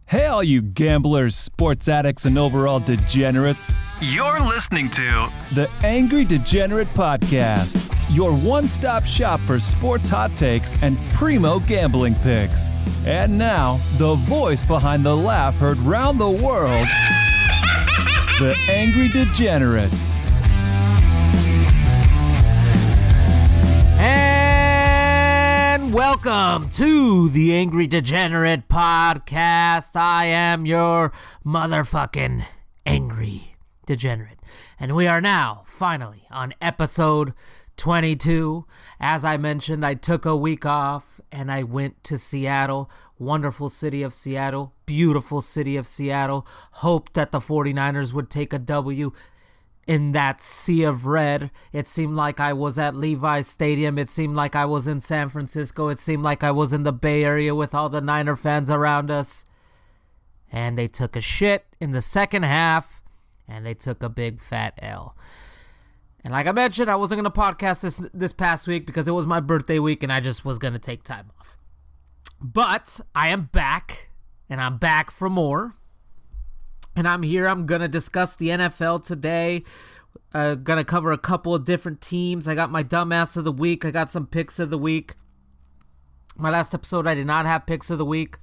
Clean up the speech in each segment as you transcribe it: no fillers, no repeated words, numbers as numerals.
Hey, all you gamblers, sports addicts, and overall degenerates. You're listening to the Angry Degenerate Podcast, your one-stop shop for sports hot takes and primo gambling picks. And now, the voice behind the laugh heard round the world, the Angry Degenerate. And welcome to the Angry Degenerate Podcast. I am your motherfucking Angry Degenerate. And we are now, finally, on episode 22. As I mentioned, I took a week off and I went to Seattle. Wonderful city of Seattle. Beautiful city of Seattle. Hoped that the 49ers would take a W in that sea of red. It seemed like I was at Levi's Stadium. It seemed like I was in San Francisco. It seemed like I was in the Bay Area with all the Niner fans around us. And they took a shit in the second half, and they took a big fat L. And like I mentioned, I wasn't going to podcast this past week because it was my birthday week, and I just was going to take time off. But I am back, and I'm back for more. And I'm here. I'm going to discuss the NFL today. Going to cover a couple of different teams. I got my dumbass of the week. I got some picks of the week. My last episode, I did not have picks of the week.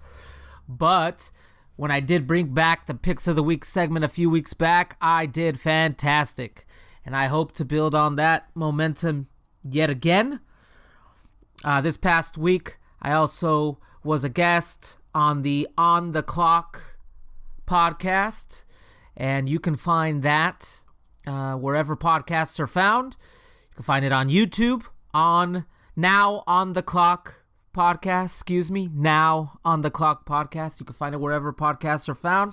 But when I did bring back the picks of the week segment a few weeks back, I did fantastic. And I hope to build on that momentum yet again. This past week, I also was a guest on the On the Clock podcast, and you can find that wherever podcasts are found. You can find it on YouTube, on Now On The Clock podcast, Now On The Clock podcast. You can find it wherever podcasts are found.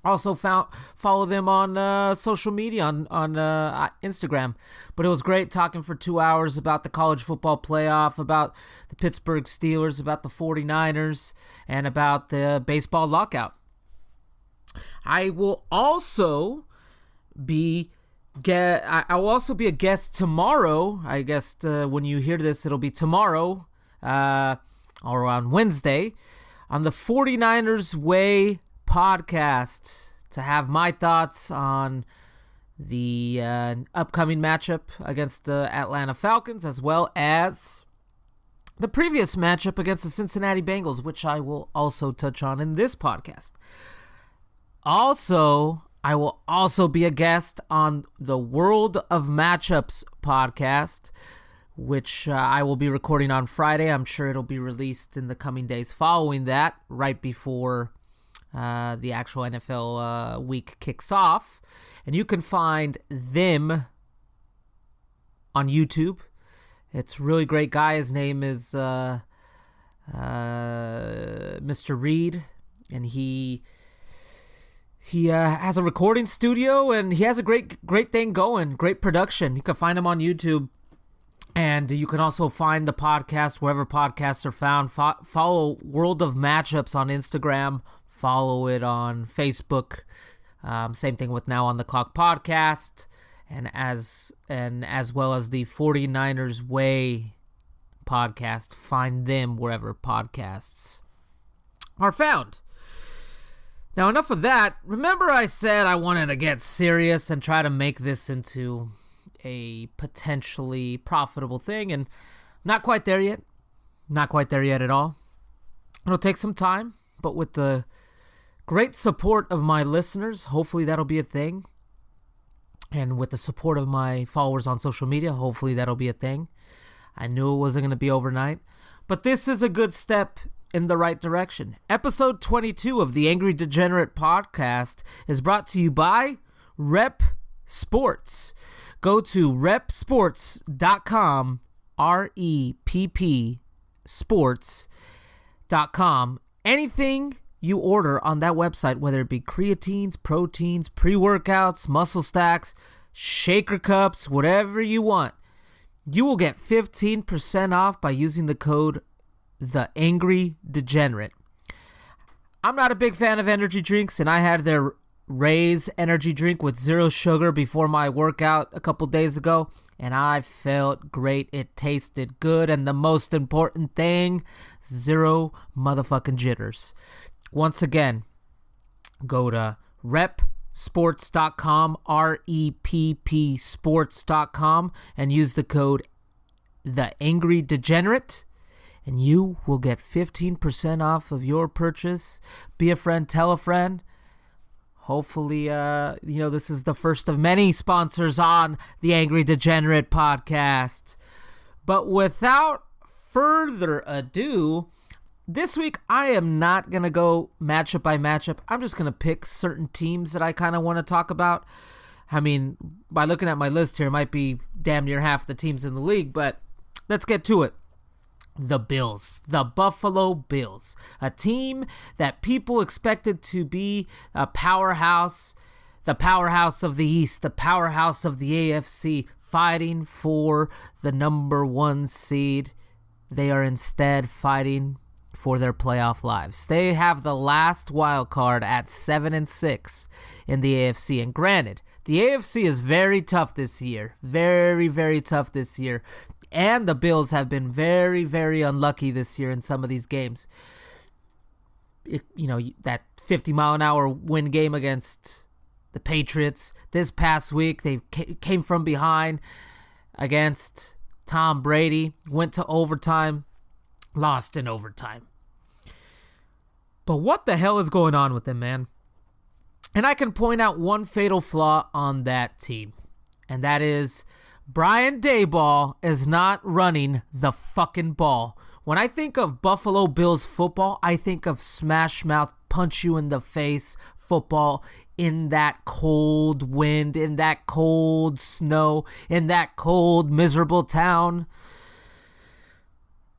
Also follow them on social media, on Instagram. But it was great talking for 2 hours about the college football playoff, about the Pittsburgh Steelers, about the 49ers, and about the baseball lockout. I will also be a guest tomorrow. I guess when you hear this, it'll be tomorrow or on Wednesday on the 49ers Way podcast to have my thoughts on the upcoming matchup against the Atlanta Falcons, as well as the previous matchup against the Cincinnati Bengals, which I will also touch on in this podcast. Also, I will also be a guest on the World of Matchups podcast, which I will be recording on Friday. I'm sure it'll be released in the coming days following that, right before the actual NFL week kicks off. And you can find them on YouTube. It's a really great guy. His name is Mr. Reed, and he has a recording studio, and he has a great thing going, great production. You can find him on YouTube, and you can also find the podcast wherever podcasts are found. Follow World of Matchups on Instagram. Follow it on Facebook. Same thing with Now On The Clock podcast, and as well as the 49ers Way podcast. Find them wherever podcasts are found. Now, enough of that. Remember I said I wanted to get serious and try to make this into a potentially profitable thing, and not quite there yet. Not quite there yet at all. It'll take some time, but with the great support of my listeners, hopefully that'll be a thing. And with the support of my followers on social media, hopefully that'll be a thing. I knew it wasn't going to be overnight, but this is a good step in the right direction. Episode 22 of the Angry Degenerate podcast is brought to you by Rep Sports. Go to repsports.com, REPP sports.com. Anything you order on that website, whether it be creatines, proteins, pre-workouts, muscle stacks, shaker cups, whatever you want, you will get 15% off by using the code The Angry Degenerate. I'm not a big fan of energy drinks, and I had their Raise energy drink with 0 sugar before my workout a couple days ago, and I felt great. It tasted good, and the most important thing, 0 motherfucking jitters. once again, go to repsports.com, REPP sports.com, and use the code The Angry Degenerate, and you will get 15% off of your purchase. Be a friend, tell a friend. Hopefully, this is the first of many sponsors on the Angry Degenerate podcast. But without further ado, this week I am not going to go matchup by matchup. I'm just going to pick certain teams that I kind of want to talk about. I mean, by looking at my list here, it might be damn near half the teams in the league, but let's get to it. The Bills, the Buffalo Bills, a team that people expected to be a powerhouse, the powerhouse of the East, the powerhouse of the AFC, fighting for the number 1 seed. They are instead fighting for their playoff lives. They have the last wild card at 7-6 in the AFC. And granted, the AFC is very tough this year. Very, very tough this year. And the Bills have been very, very unlucky this year in some of these games. That 50-mile-an-hour win game against the Patriots. This past week, they came from behind against Tom Brady. Went to overtime. Lost in overtime. But what the hell is going on with them, man? And I can point out one fatal flaw on that team. And that is Brian Daboll is not running the fucking ball. When I think of Buffalo Bills football, I think of smash mouth, punch you in the face football in that cold wind, in that cold snow, in that cold, miserable town.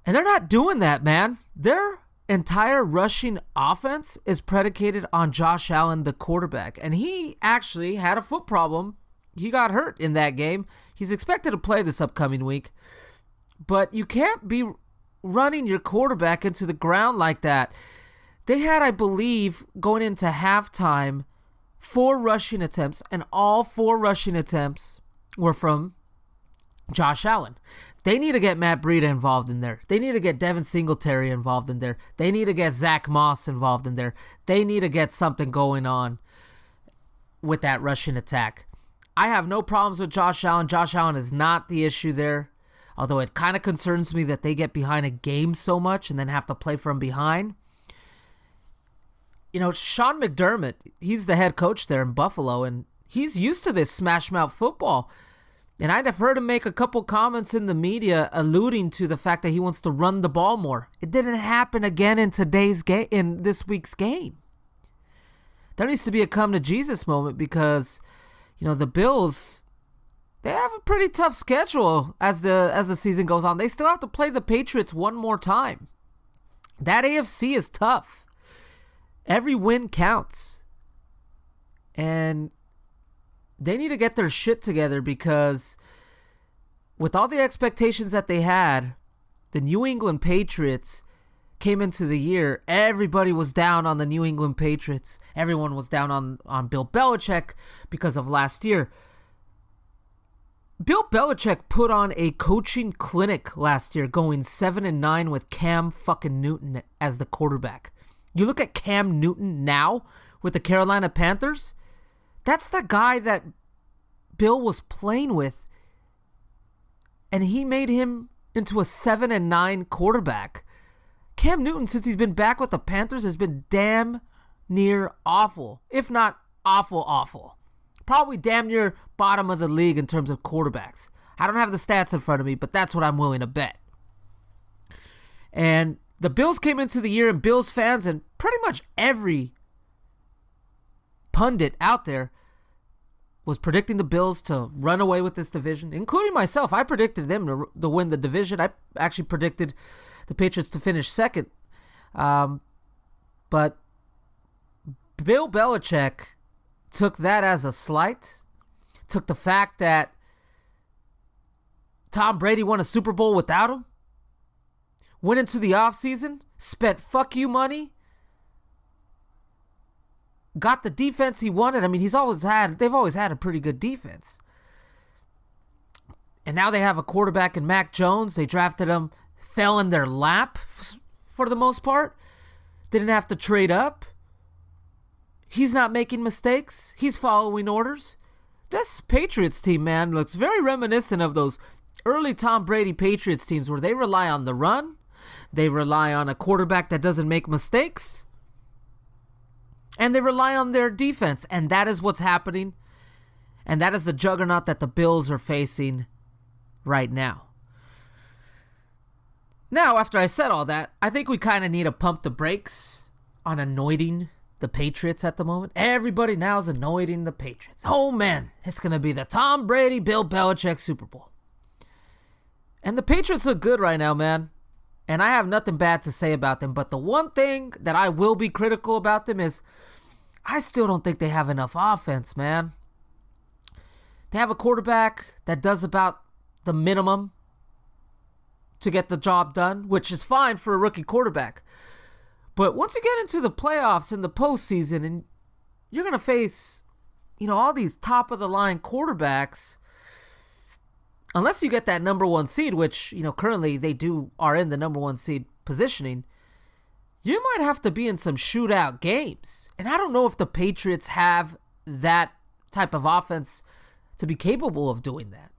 And they're not doing that, man. Their entire rushing offense is predicated on Josh Allen, the quarterback. And he actually had a foot problem. He got hurt in that game. He's expected to play this upcoming week. But you can't be running your quarterback into the ground like that. They had, I believe, going into halftime, 4 rushing attempts, and all 4 rushing attempts were from Josh Allen. They need to get Matt Breida involved in there. They need to get Devin Singletary involved in there. They need to get Zach Moss involved in there. They need to get something going on with that rushing attack. I have no problems with Josh Allen. Josh Allen is not the issue there. Although it kind of concerns me that they get behind a game so much and then have to play from behind. Sean McDermott, he's the head coach there in Buffalo, and he's used to this smash mouth football. And I'd have heard him make a couple comments in the media alluding to the fact that he wants to run the ball more. It didn't happen again in this week's game. There needs to be a come to Jesus moment because the Bills, they have a pretty tough schedule as the season goes on. They still have to play the Patriots one more time. That AFC is tough. Every win counts. And they need to get their shit together because with all the expectations that they had, the New England Patriots came into the year, everybody was down on the New England Patriots. Everyone was down on Bill Belichick because of last year. Bill Belichick put on a coaching clinic last year, going 7-9 with Cam fucking Newton as the quarterback. You look at Cam Newton now with the Carolina Panthers, that's the guy that Bill was playing with, and he made him into a 7-9 quarterback. Cam Newton, since he's been back with the Panthers, has been damn near awful, if not awful. Probably damn near bottom of the league in terms of quarterbacks. I don't have the stats in front of me, but that's what I'm willing to bet. And the Bills came into the year, and Bills fans and pretty much every pundit out there was predicting the Bills to run away with this division, including myself. I predicted them to win the division. I actually predicted the Patriots to finish second. But Bill Belichick took that as a slight, took the fact that Tom Brady won a Super Bowl without him, went into the offseason, spent fuck you money, got the defense he wanted. I mean, they've always had a pretty good defense. And now they have a quarterback in Mac Jones. They drafted him, fell in their lap for the most part. Didn't have to trade up. He's not making mistakes. He's following orders. This Patriots team, man, looks very reminiscent of those early Tom Brady Patriots teams where they rely on the run. They rely on a quarterback that doesn't make mistakes. And they rely on their defense. And that is what's happening. And that is the juggernaut that the Bills are facing right now. Now, after I said all that, I think we kind of need to pump the brakes on anointing the Patriots at the moment. Everybody now is anointing the Patriots. Oh, man, it's going to be the Tom Brady, Bill Belichick Super Bowl. And the Patriots look good right now, man. And I have nothing bad to say about them. But the one thing that I will be critical about them is I still don't think they have enough offense, man. They have a quarterback that does about the minimum to get the job done, which is fine for a rookie quarterback. But once you get into the playoffs and the postseason, and you're going to face, all these top-of-the-line quarterbacks, unless you get that number one seed, which, currently they are in the number one seed positioning, you might have to be in some shootout games. And I don't know if the Patriots have that type of offense to be capable of doing that.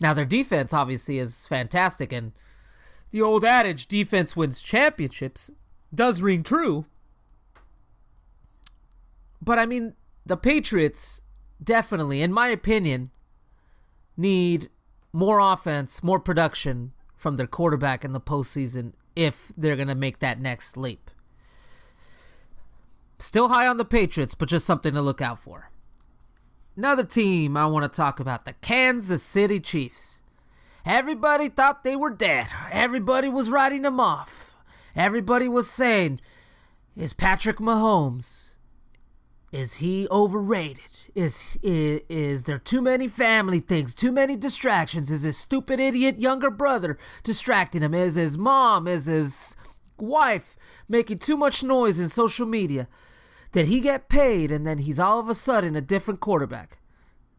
Now, their defense obviously is fantastic, and the old adage, defense wins championships, does ring true. But, the Patriots definitely, in my opinion, need more offense, more production from their quarterback in the postseason if they're going to make that next leap. Still high on the Patriots, but just something to look out for. Another team I want to talk about, the Kansas City Chiefs. Everybody thought they were dead. Everybody was writing them off. Everybody was saying, is Patrick Mahomes, is he overrated? Is there too many family things, too many distractions? Is his stupid idiot younger brother distracting him? Is his mom, is his wife making too much noise in social media? Did he get paid and then he's all of a sudden a different quarterback?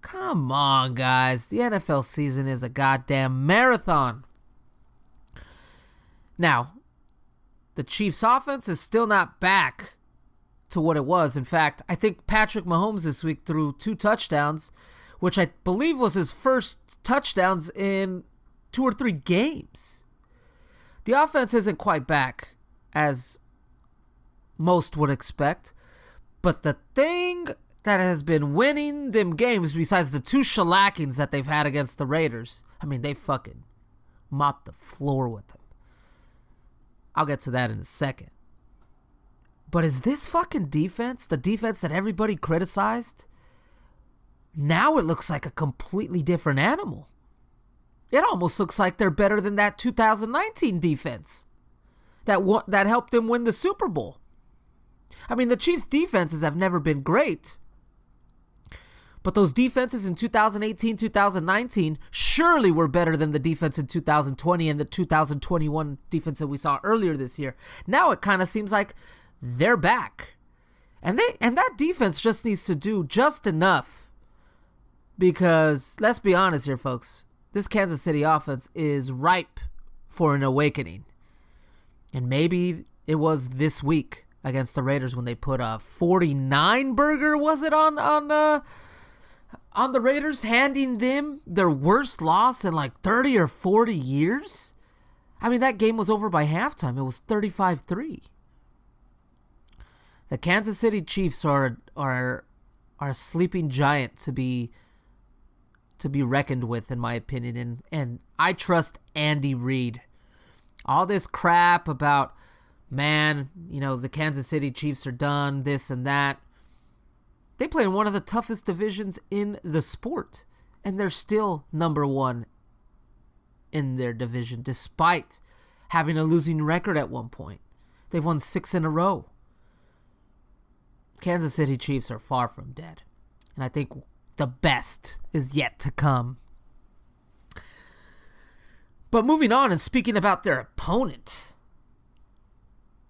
Come on, guys. The NFL season is a goddamn marathon. Now, the Chiefs' offense is still not back to what it was. In fact, I think Patrick Mahomes this week threw 2 touchdowns, which I believe was his first touchdowns in 2 or 3 games. The offense isn't quite back as most would expect. But the thing that has been winning them games, besides the 2 shellackings that they've had against the Raiders, they fucking mopped the floor with them. I'll get to that in a second. But is this fucking defense, the defense that everybody criticized, now it looks like a completely different animal. It almost looks like they're better than that 2019 defense that helped them win the Super Bowl. The Chiefs' defenses have never been great. But those defenses in 2018, 2019 surely were better than the defense in 2020 and the 2021 defense that we saw earlier this year. Now it kind of seems like they're back. And that defense just needs to do just enough. Because, let's be honest here, folks, this Kansas City offense is ripe for an awakening. And maybe it was this week against the Raiders when they put a 49 burger, was it, on the Raiders, handing them their worst loss in like 30 or 40 years? That game was over by halftime. It was 35-3. The Kansas City Chiefs are a sleeping giant to be reckoned with, in my opinion, and I trust Andy Reid. All this crap about, man, the Kansas City Chiefs are done, this and that. They play in one of the toughest divisions in the sport, and they're still number 1 in their division, despite having a losing record at one point. They've won 6 in a row. Kansas City Chiefs are far from dead, and I think the best is yet to come. But moving on and speaking about their opponent,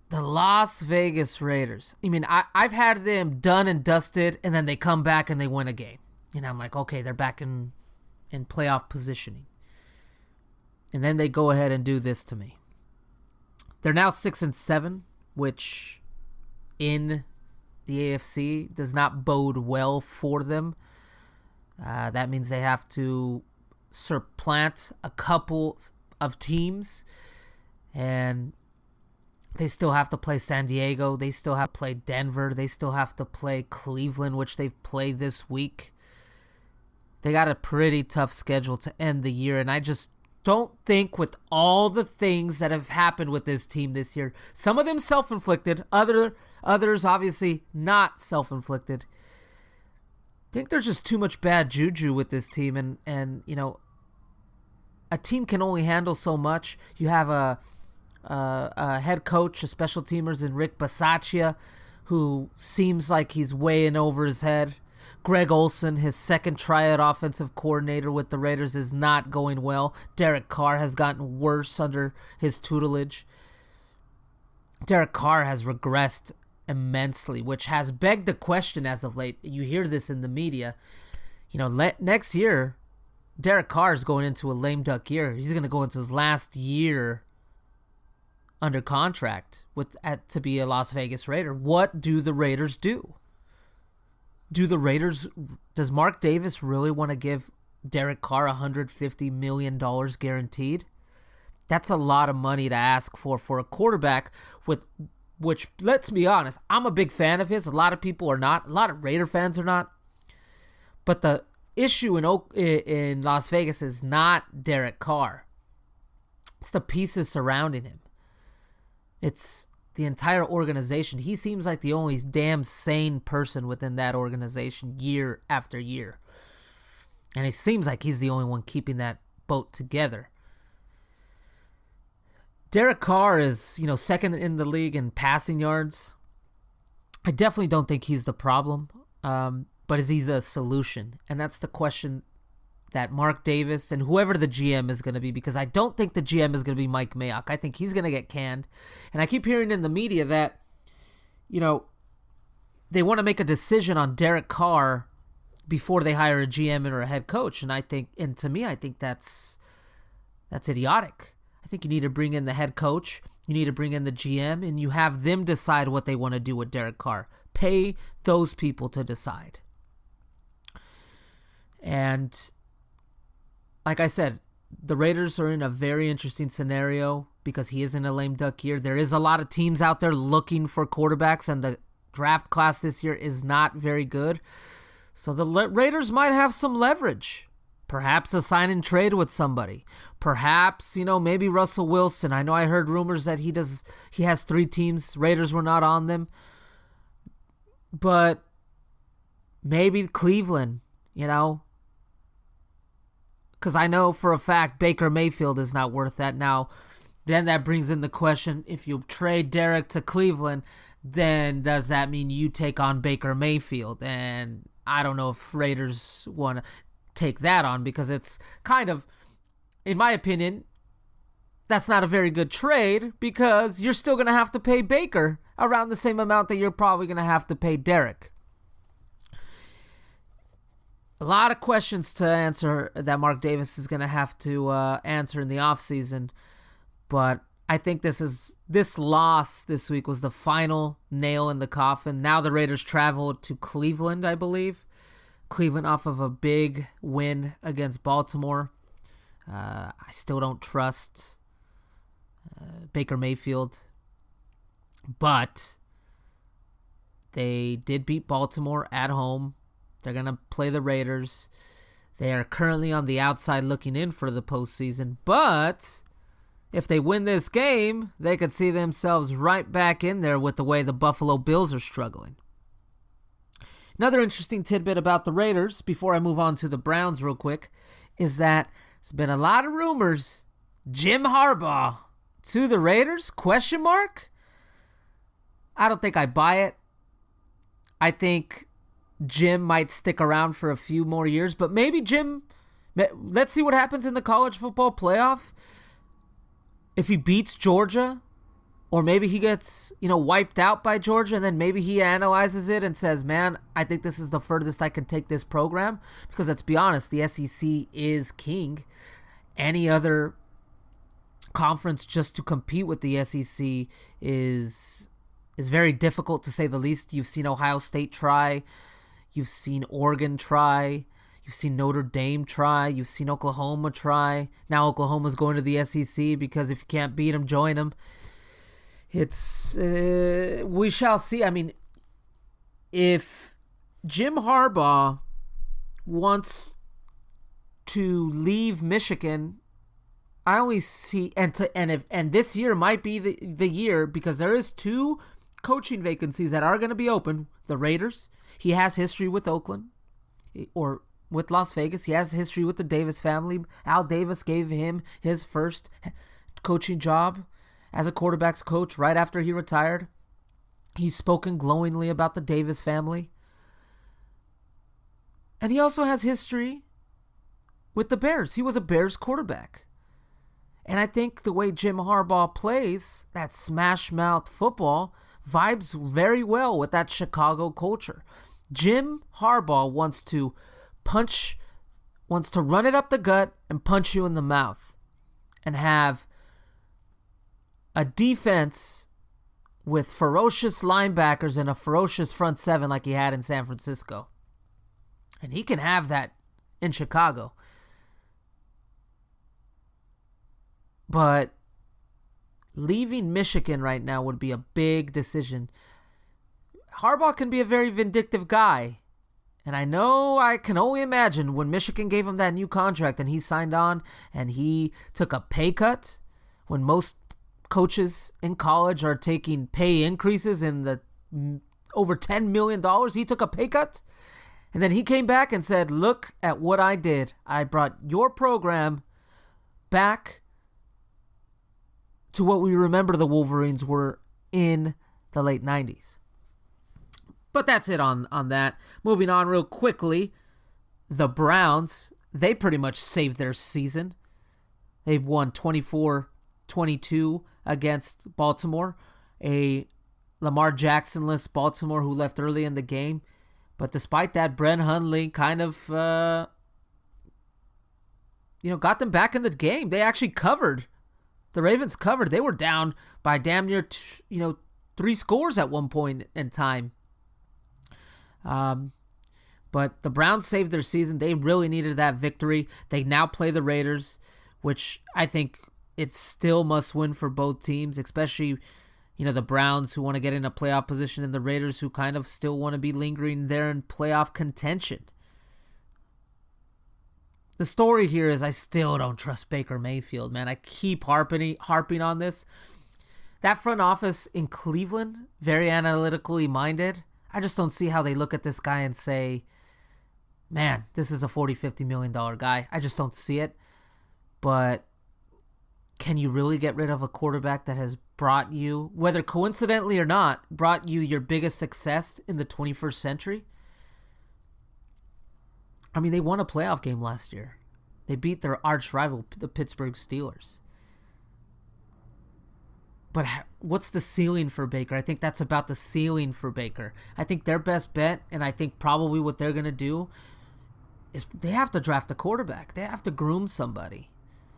the Las Vegas Raiders. I've had them done and dusted, and then they come back and they win a game. I'm like, okay, they're back in playoff positioning. And then they go ahead and do this to me. They're now 6-7, which in the AFC does not bode well for them. That means they have to supplant a couple of teams, and they still have to play San Diego. They still have to play Denver. They still have to play Cleveland, which they've played this week. They got a pretty tough schedule to end the year, and I just don't think with all the things that have happened with this team this year, some of them self-inflicted, others obviously not self-inflicted. I think there's just too much bad juju with this team, and you know, a team can only handle so much. You have a head coach, a special teamers in Rick Bisaccia, who seems like he's way in over his head. Greg Olson, his second try at offensive coordinator with the Raiders, is not going well. Derek Carr has gotten worse under his tutelage. Derek Carr has regressed immensely, which has begged the question as of late. You hear this in the media. You know, next year, Derek Carr is going into a lame duck year. He's going to go into his last year under contract to be a Las Vegas Raider. What do the Raiders do? Does Mark Davis really want to give Derek Carr $150 million guaranteed? That's a lot of money to ask for a quarterback which, let's be honest, I'm a big fan of his. A lot of people are not. A lot of Raider fans are not. But the issue in Las Vegas is not Derek Carr. It's the pieces surrounding him. It's the entire organization. He seems like the only damn sane person within that organization year after year. And it seems like he's the only one keeping that boat together. Derek Carr is, you know, second in the league in passing yards. I definitely don't think he's the problem, but is he the solution? And that's the question that Mark Davis and whoever the GM is going to be, because I don't think the GM is going to be Mike Mayock. I think he's going to get canned. And I keep hearing in the media that, you know, they want to make a decision on Derek Carr before they hire a GM or a head coach. And to me, I think that's idiotic. I think you need to bring in the head coach, you need to bring in the GM, and you have them decide what they want to do with Derek Carr. Pay those people to decide. And like I said, the Raiders are in a very interesting scenario because he is in a lame duck year. There is a lot of teams out there looking for quarterbacks, and the draft class this year is not very good. So the Raiders might have some leverage. Perhaps a sign and trade with somebody. Perhaps, you know, maybe Russell Wilson. I know I heard rumors that he has 3 teams. Raiders were not on them. But maybe Cleveland, you know. Because I know for a fact Baker Mayfield is not worth that. Now, then that brings in the question, if you trade Derek to Cleveland, then does that mean you take on Baker Mayfield? And I don't know if Raiders want to take that on, because it's kind of, in my opinion, that's not a very good trade, because you're still going to have to pay Baker around the same amount that you're probably going to have to pay Derek. A lot of questions to answer that Mark Davis is going to have to answer in the offseason, but I think this loss this week was the final nail in the coffin. Now the Raiders travel to Cleveland, I believe. Cleveland off of a big win against Baltimore. I still don't trust Baker Mayfield, but they did beat Baltimore at home. They're going to play the Raiders. They are currently on the outside looking in for the postseason, but if they win this game, they could see themselves right back in there with the way the Buffalo Bills are struggling. Another interesting tidbit about the Raiders, before I move on to the Browns real quick, is that there's been a lot of rumors. Jim Harbaugh to the Raiders? Question mark? I don't think I buy it. I think Jim might stick around for a few more years, but maybe Jim, let's see what happens in the college football playoff. If he beats Georgia, or maybe he gets, wiped out by Georgia, and then maybe he analyzes it and says, man, I think this is the furthest I can take this program. Because let's be honest, the SEC is king. Any other conference just to compete with the SEC is very difficult, to say the least. You've seen Ohio State try. You've seen Oregon try. You've seen Notre Dame try. You've seen Oklahoma try. Now Oklahoma's going to the SEC because if you can't beat them, join them. We shall see. I mean, if Jim Harbaugh wants to leave Michigan, I only see and this year might be the year, because there is 2 coaching vacancies that are going to be open. The Raiders, he has history with Oakland or with Las Vegas. He has history with the Davis family. Al Davis gave him his first coaching job as a quarterback's coach right after he retired. He's spoken glowingly about the Davis family. And he also has history with the Bears. He was a Bears quarterback. And I think the way Jim Harbaugh plays, that smash mouth football, vibes very well with that Chicago culture. Jim Harbaugh wants to run it up the gut and punch you in the mouth, and have a defense with ferocious linebackers and a ferocious front seven like he had in San Francisco. And he can have that in Chicago. But leaving Michigan right now would be a big decision. Harbaugh can be a very vindictive guy. And I know, I can only imagine when Michigan gave him that new contract and he signed on and he took a pay cut, when most coaches in college are taking pay increases in the over $10 million. He took a pay cut. And then he came back and said, look at what I did. I brought your program back to what we remember the Wolverines were in the late 90s. But that's it on that. Moving on real quickly, the Browns, they pretty much saved their season. They won 24-22 against Baltimore, a Lamar Jackson-less Baltimore who left early in the game. But despite that, Brent Hundley kind of, got them back in the game. They actually covered. The Ravens covered. They were down by damn near, 3 scores at one point in time. But the Browns saved their season. They really needed that victory. They now play the Raiders, which I think it's still must win for both teams, especially, the Browns who want to get in a playoff position and the Raiders who kind of still want to be lingering there in playoff contention. The story here is I still don't trust Baker Mayfield, man. I keep harping on this. That front office in Cleveland, very analytically minded. I just don't see how they look at this guy and say, man, this is a $40, $50 million guy. I just don't see it. But can you really get rid of a quarterback that has brought you, whether coincidentally or not, brought you your biggest success in the 21st century? I mean, they won a playoff game last year. They beat their arch rival, the Pittsburgh Steelers. But what's the ceiling for Baker? I think that's about the ceiling for Baker. I think their best bet, and I think probably what they're going to do, is they have to draft a quarterback. They have to groom somebody.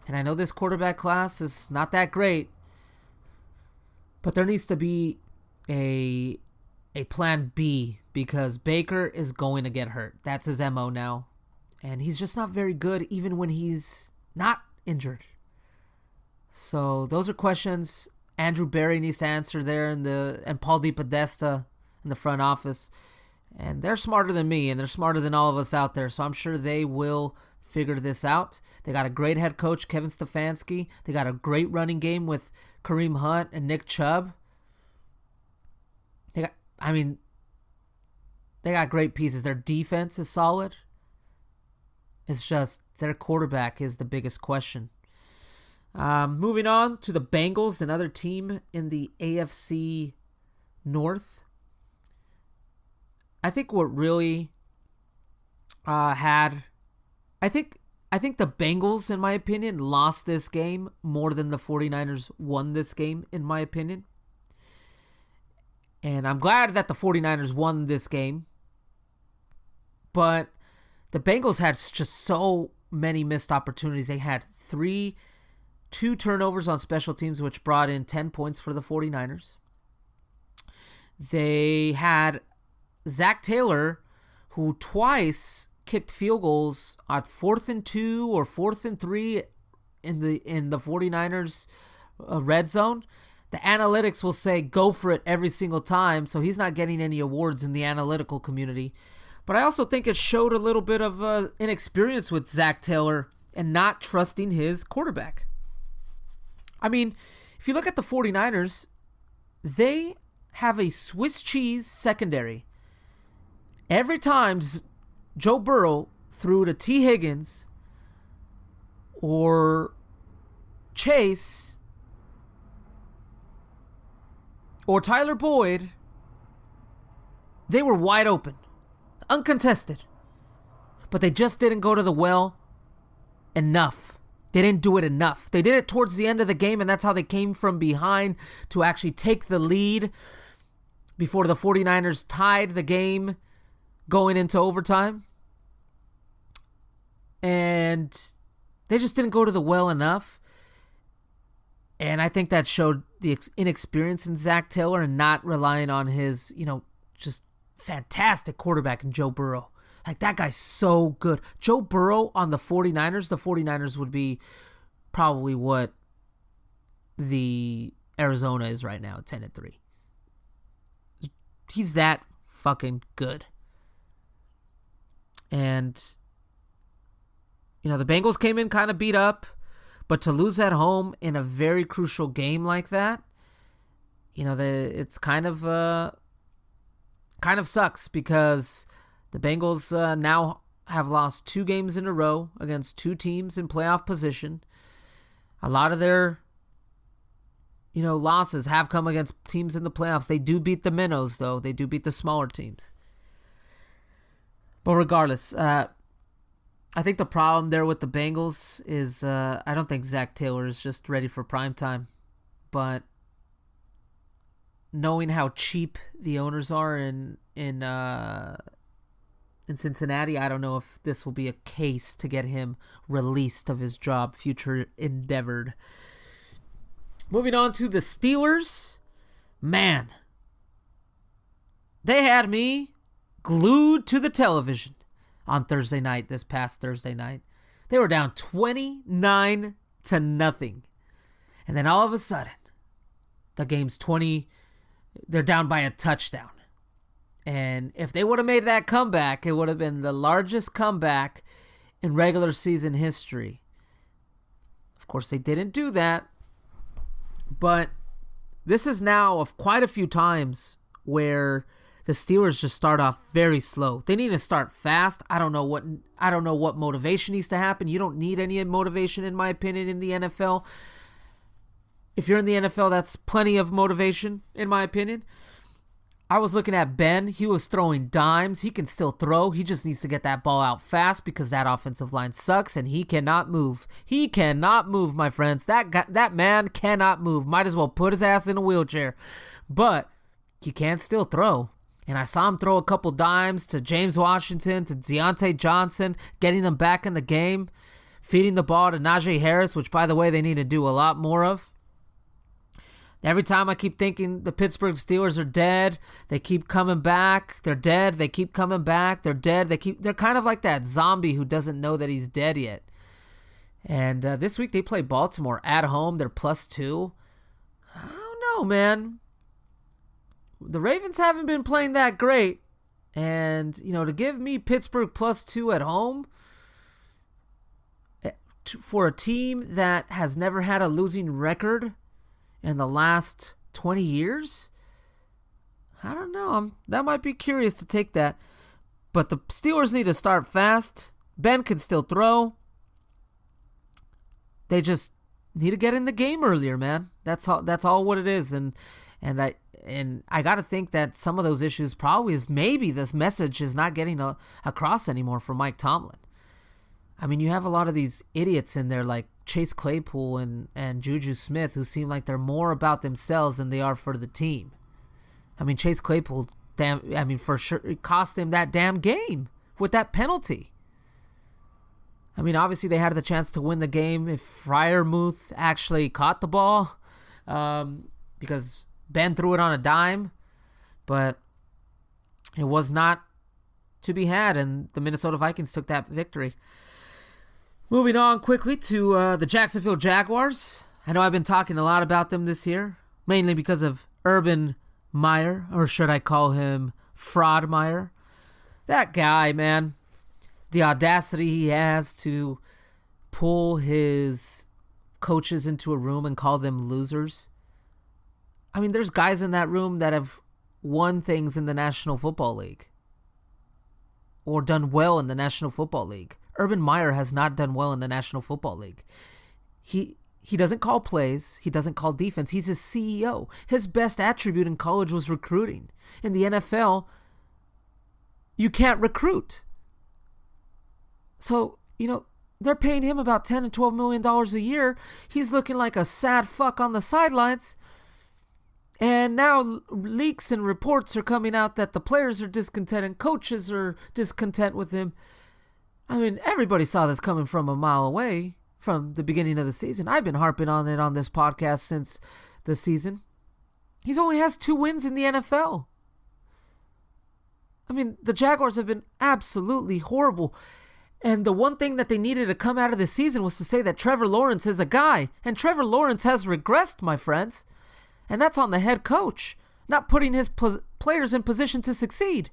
And I know this quarterback class is not that great, but there needs to be a plan B, because Baker is going to get hurt. That's his MO now. And he's just not very good even when he's not injured. So those are questions Andrew Berry needs to answer there, and Paul DePodesta in the front office. And they're smarter than me, and they're smarter than all of us out there. So I'm sure they will figure this out. They got a great head coach, Kevin Stefanski. They got a great running game with Kareem Hunt and Nick Chubb. They got great pieces. Their defense is solid. It's just their quarterback is the biggest question. Moving on to the Bengals, another team in the AFC North. I think what really I think the Bengals, in my opinion, lost this game more than the 49ers won this game, in my opinion. And I'm glad that the 49ers won this game. But the Bengals had just so many missed opportunities. They had 3 2 turnovers on special teams, which brought in 10 points for the 49ers. They had Zach Taylor, who twice kicked field goals at 4th and 2 or 4th and 3 in the 49ers red zone. The analytics will say go for it every single time, so he's not getting any awards in the analytical community. But I also think it showed a little bit of inexperience with Zach Taylor and not trusting his quarterback. I mean, if you look at the 49ers, they have a Swiss cheese secondary. Every time Joe Burrow threw to T. Higgins or Chase or Tyler Boyd, they were wide open, uncontested. But they just didn't go to the well enough. They didn't do it enough. They did it towards the end of the game, and that's how they came from behind to actually take the lead before the 49ers tied the game going into overtime. And they just didn't go to the well enough. And I think that showed the inexperience in Zach Taylor and not relying on his, just fantastic quarterback in Joe Burrow. Like, that guy's so good. Joe Burrow on the 49ers would be probably what the Arizona is right now, 10-3. He's that fucking good. And, the Bengals came in kind of beat up, but to lose at home in a very crucial game like that, it's kind of sucks because the Bengals now have lost 2 games in a row against 2 teams in playoff position. A lot of their, losses have come against teams in the playoffs. They do beat the minnows, though. They do beat the smaller teams. But regardless, I think the problem there with the Bengals is I don't think Zach Taylor is just ready for prime time. But knowing how cheap the owners are in Cincinnati, I don't know if this will be a case to get him released of his job, future endeavored. Moving on to the Steelers. Man, they had me glued to the television on Thursday night, this past Thursday night. They were down 29-0. And then all of a sudden, the game's they're down by a touchdown. And if they would have made that comeback, it would have been the largest comeback in regular season history. Of course, they didn't do that. But this is now of quite a few times where the Steelers just start off very slow. They need to start fast. I don't know what motivation needs to happen. You don't need any motivation, in my opinion, in the NFL. If you're in the NFL, that's plenty of motivation, in my opinion. I was looking at Ben. He was throwing dimes. He can still throw. He just needs to get that ball out fast because that offensive line sucks and he cannot move. He cannot move, my friends. That man cannot move. Might as well put his ass in a wheelchair. But he can still throw. And I saw him throw a couple dimes to James Washington, to Deontay Johnson, getting them back in the game, feeding the ball to Najee Harris, which, by the way, they need to do a lot more of. Every time I keep thinking the Pittsburgh Steelers are dead, they keep coming back. They're dead. They keep coming back. They're dead. They're kind of like that zombie who doesn't know that he's dead yet. And this week they play Baltimore at home. They're +2. I don't know, man. The Ravens haven't been playing that great. And, to give me Pittsburgh +2 at home for a team that has never had a losing record in the last 20 years? I don't know. That might be curious to take that. But the Steelers need to start fast. Ben can still throw. They just need to get in the game earlier, man. That's all what it is. And I got to think that some of those issues probably is maybe this message is not getting across anymore for Mike Tomlin. I mean, you have a lot of these idiots in there like Chase Claypool and Juju Smith who seem like they're more about themselves than they are for the team. I mean, Chase Claypool, for sure, it cost him that damn game with that penalty. I mean, obviously they had the chance to win the game if Freiermuth actually caught the ball, because Ben threw it on a dime, but it was not to be had, and the Minnesota Vikings took that victory. Moving on quickly to the Jacksonville Jaguars. I know I've been talking a lot about them this year, mainly because of Urban Meyer, or should I call him Fraudmeyer? That guy, man. The audacity he has to pull his coaches into a room and call them losers. I mean, there's guys in that room that have won things in the National Football League or done well in the National Football League. Urban Meyer has not done well in the National Football League. He doesn't call plays. He doesn't call defense. He's a CEO. His best attribute in college was recruiting. In the NFL, you can't recruit. So, they're paying him about $10 and $12 million a year. He's looking like a sad fuck on the sidelines. And now leaks and reports are coming out that the players are discontent and coaches are discontent with him. I mean, everybody saw this coming from a mile away from the beginning of the season. I've been harping on it on this podcast since the season. He only has 2 wins in the NFL. I mean, the Jaguars have been absolutely horrible. And the one thing that they needed to come out of this season was to say that Trevor Lawrence is a guy. And Trevor Lawrence has regressed, my friends. And that's on the head coach, not putting his players in position to succeed.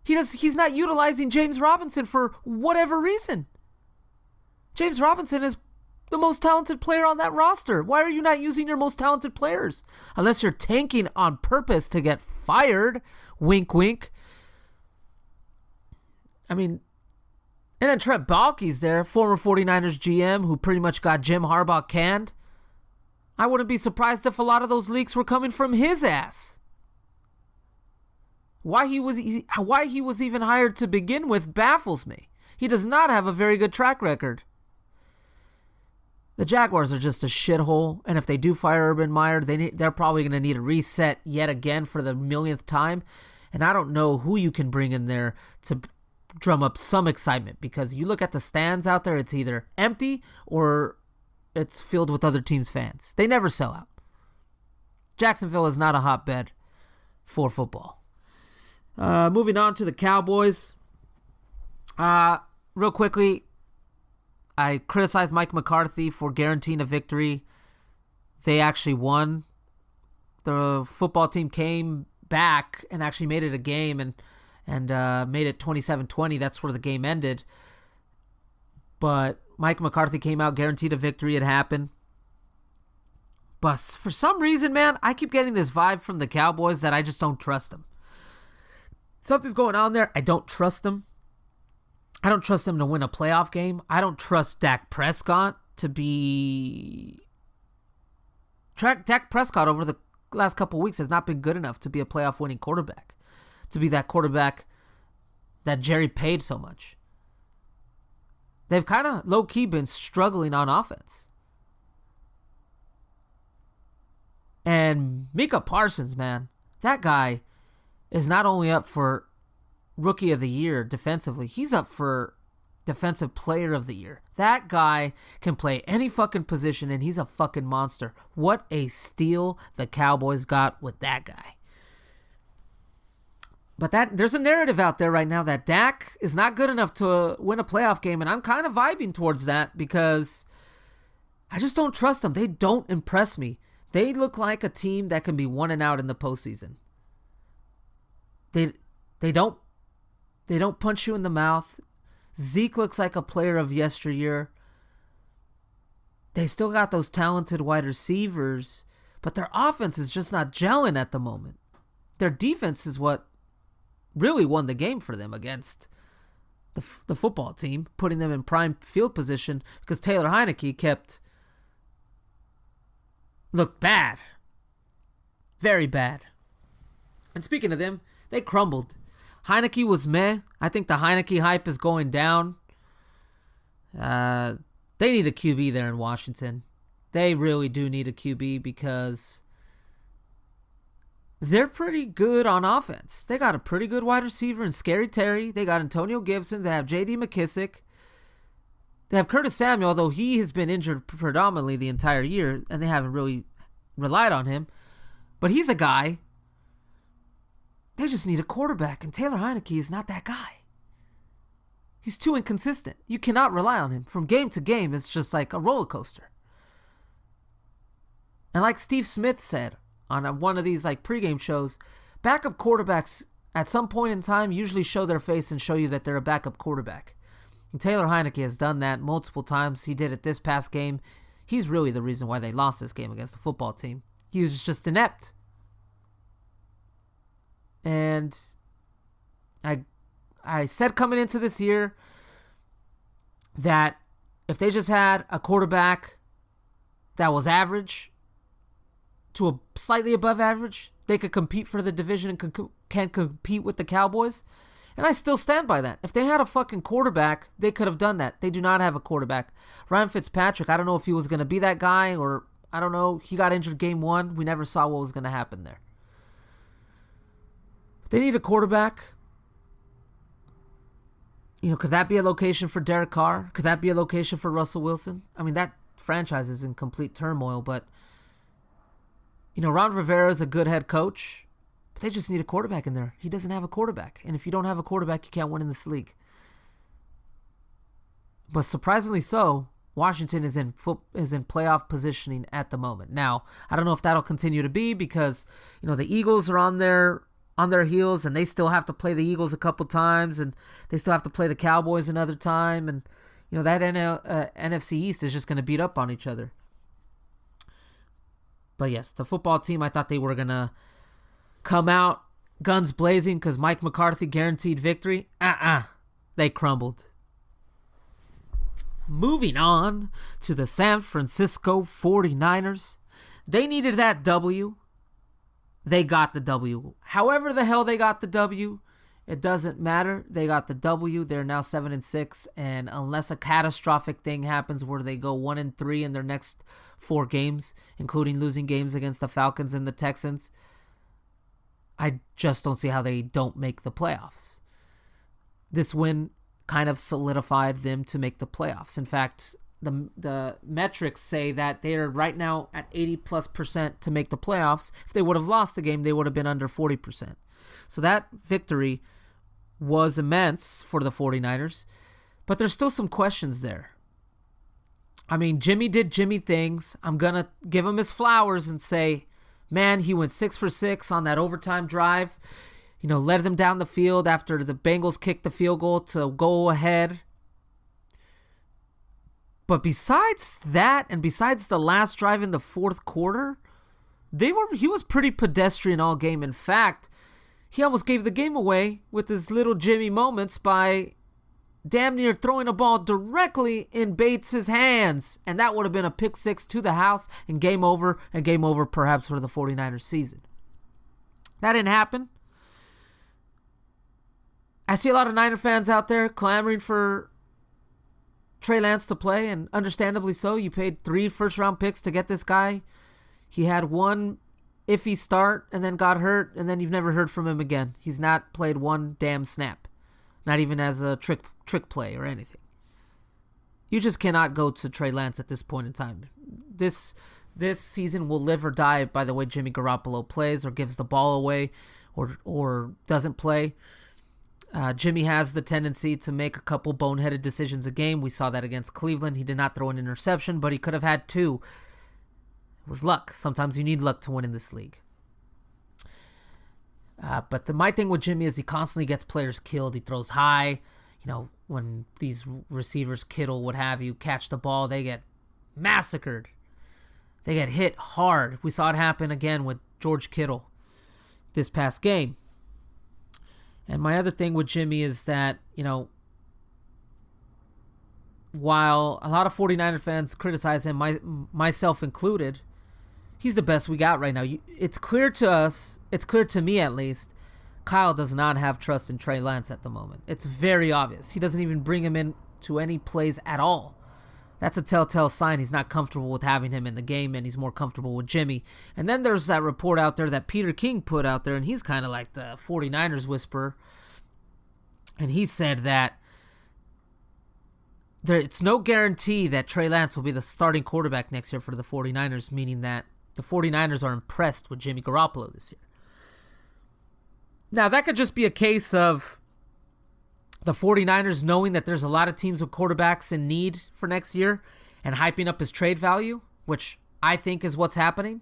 He's not utilizing James Robinson for whatever reason. James Robinson is the most talented player on that roster. Why are you not using your most talented players? Unless you're tanking on purpose to get fired. Wink, wink. I mean, and then Trent Baalke's there, former 49ers GM, who pretty much got Jim Harbaugh canned. I wouldn't be surprised if a lot of those leaks were coming from his ass. Why he was even hired to begin with baffles me. He does not have a very good track record. The Jaguars are just a shithole, and if they do fire Urban Meyer, they're probably going to need a reset yet again for the millionth time. And I don't know who you can bring in there to drum up some excitement, because you look at the stands out there, it's either empty or it's filled with other teams' fans. They never sell out. Jacksonville is not a hotbed for football. Moving on to the Cowboys. Real quickly, I criticized Mike McCarthy for guaranteeing a victory. They actually won. The football team came back and actually made it a game and made it 27-20. That's where the game ended. But Mike McCarthy came out, guaranteed a victory. It happened. But for some reason, man, I keep getting this vibe from the Cowboys that I just don't trust them. Something's going on there. I don't trust them. I don't trust them to win a playoff game. I don't trust Dak Prescott to be... Dak Prescott over the last couple of weeks has not been good enough to be a playoff winning quarterback. To be that quarterback that Jerry paid so much. They've kind of low-key been struggling on offense. And Micah Parsons, man, that guy is not only up for Rookie of the Year defensively, he's up for Defensive Player of the Year. That guy can play any fucking position, and he's a fucking monster. What a steal the Cowboys got with that guy. But there's a narrative out there right now that Dak is not good enough to win a playoff game, and I'm kind of vibing towards that because I just don't trust them. They don't impress me. They look like a team that can be 1-and-out in the postseason. They don't punch you in the mouth. Zeke looks like a player of yesteryear. They still got those talented wide receivers, but their offense is just not gelling at the moment. Their defense is what really won the game for them against the football team, putting them in prime field position because Taylor Heineke looked bad. Very bad. And speaking of them, they crumbled. Heineke was meh. I think the Heineke hype is going down. They need a QB there in Washington. They really do need a QB because they're pretty good on offense. They got a pretty good wide receiver in Scary Terry. They got Antonio Gibson. They have J.D. McKissick. They have Curtis Samuel, although he has been injured predominantly the entire year, and they haven't really relied on him. But he's a guy. They just need a quarterback, and Taylor Heineke is not that guy. He's too inconsistent. You cannot rely on him. From game to game, it's just like a roller coaster. And like Steve Smith said on one of these like pregame shows, backup quarterbacks at some point in time usually show their face and show you that they're a backup quarterback. And Taylor Heineke has done that multiple times. He did it this past game. He's really the reason why they lost this game against the football team. He was just inept. And I said coming into this year that if they just had a quarterback that was average to a slightly above average, they could compete for the division and can compete with the Cowboys. And I still stand by that. If they had a fucking quarterback, they could have done that. They do not have a quarterback. Ryan Fitzpatrick, I don't know if he was going to be that guy, or I don't know. He got injured game 1. We never saw what was going to happen there. They need a quarterback. You know, could that be a location for Derek Carr? Could that be a location for Russell Wilson? I mean, that franchise is in complete turmoil, but, you know, Ron Rivera is a good head coach, but they just need a quarterback in there. He doesn't have a quarterback, and if you don't have a quarterback, you can't win in this league. But surprisingly so, Washington is in playoff positioning at the moment. Now, I don't know if that'll continue to be because, you know, the Eagles are on their heels, and they still have to play the Eagles a couple times, and they still have to play the Cowboys another time, and you know that NFC East is just going to beat up on each other. But yes, the football team, I thought they were going to come out guns blazing because Mike McCarthy guaranteed victory. They crumbled. Moving on to the San Francisco 49ers. They needed that W. They got the W. However the hell they got the W, it doesn't matter. They got the W. They're now 7-6, and unless a catastrophic thing happens where they go 1-3 in their next 4 games, including losing games against the Falcons and the Texans, I just don't see how they don't make the playoffs. This win kind of solidified them to make the playoffs. In fact, the metrics say that they are right now at 80+% to make the playoffs. If they would have lost the game, they would have been under 40%. So that victory was immense for the 49ers, but there's still some questions there. I mean, Jimmy did Jimmy things. I'm going to give him his flowers and say, man, he went 6 for 6 on that overtime drive. You know, led them down the field after the Bengals kicked the field goal to go ahead. But besides that, and besides the last drive in the fourth quarter, he was pretty pedestrian all game. In fact, he almost gave the game away with his little Jimmy moments by damn near throwing a ball directly in Bates' hands. And that would have been a pick 6 to the house and game over perhaps for the 49ers season. That didn't happen. I see a lot of Niner fans out there clamoring for Trey Lance to play, and understandably so. You paid 3 first-round picks to get this guy. He had one iffy start and then got hurt, and then you've never heard from him again. He's not played one damn snap, not even as a trick play or anything. You just cannot go to Trey Lance at this point in time. This season will live or die by the way Jimmy Garoppolo plays or gives the ball away or doesn't play. Jimmy has the tendency to make a couple boneheaded decisions a game. We saw that against Cleveland. He did not throw an interception, but he could have had 2. It was luck. Sometimes you need luck to win in this league. But my thing with Jimmy is he constantly gets players killed. He throws high. You know, when these receivers, Kittle, what have you, catch the ball, they get massacred. They get hit hard. We saw it happen again with George Kittle this past game. And my other thing with Jimmy is that, you know, while a lot of 49er fans criticize him, myself included, he's the best we got right now. It's clear to us, it's clear to me at least, Kyle does not have trust in Trey Lance at the moment. It's very obvious. He doesn't even bring him in to any plays at all. That's a telltale sign he's not comfortable with having him in the game, and he's more comfortable with Jimmy. And then there's that report out there that Peter King put out there, and he's kind of like the 49ers whisperer. And he said that it's no guarantee that Trey Lance will be the starting quarterback next year for the 49ers, meaning that the 49ers are impressed with Jimmy Garoppolo this year. Now, that could just be a case of the 49ers knowing that there's a lot of teams with quarterbacks in need for next year and hyping up his trade value, which I think is what's happening.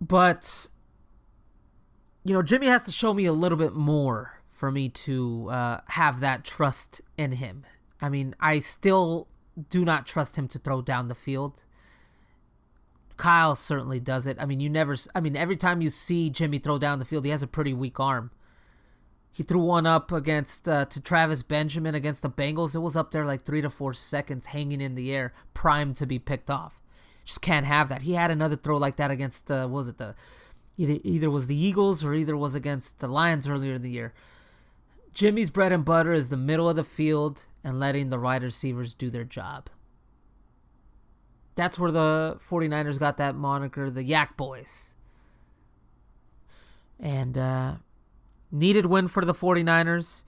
But, Jimmy has to show me a little bit more for me to have that trust in him. I mean, I still do not trust him to throw down the field. Kyle certainly does it. I mean, every time you see Jimmy throw down the field, he has a pretty weak arm. He threw one up against to Travis Benjamin against the Bengals. It was up there like 3 to 4 seconds hanging in the air, primed to be picked off. Just can't have that. He had another throw like that against either was the Eagles or either was against the Lions earlier in the year. Jimmy's bread and butter is the middle of the field and letting the wide receivers do their job. That's where the 49ers got that moniker, the Yak Boys. And needed win for the 49ers.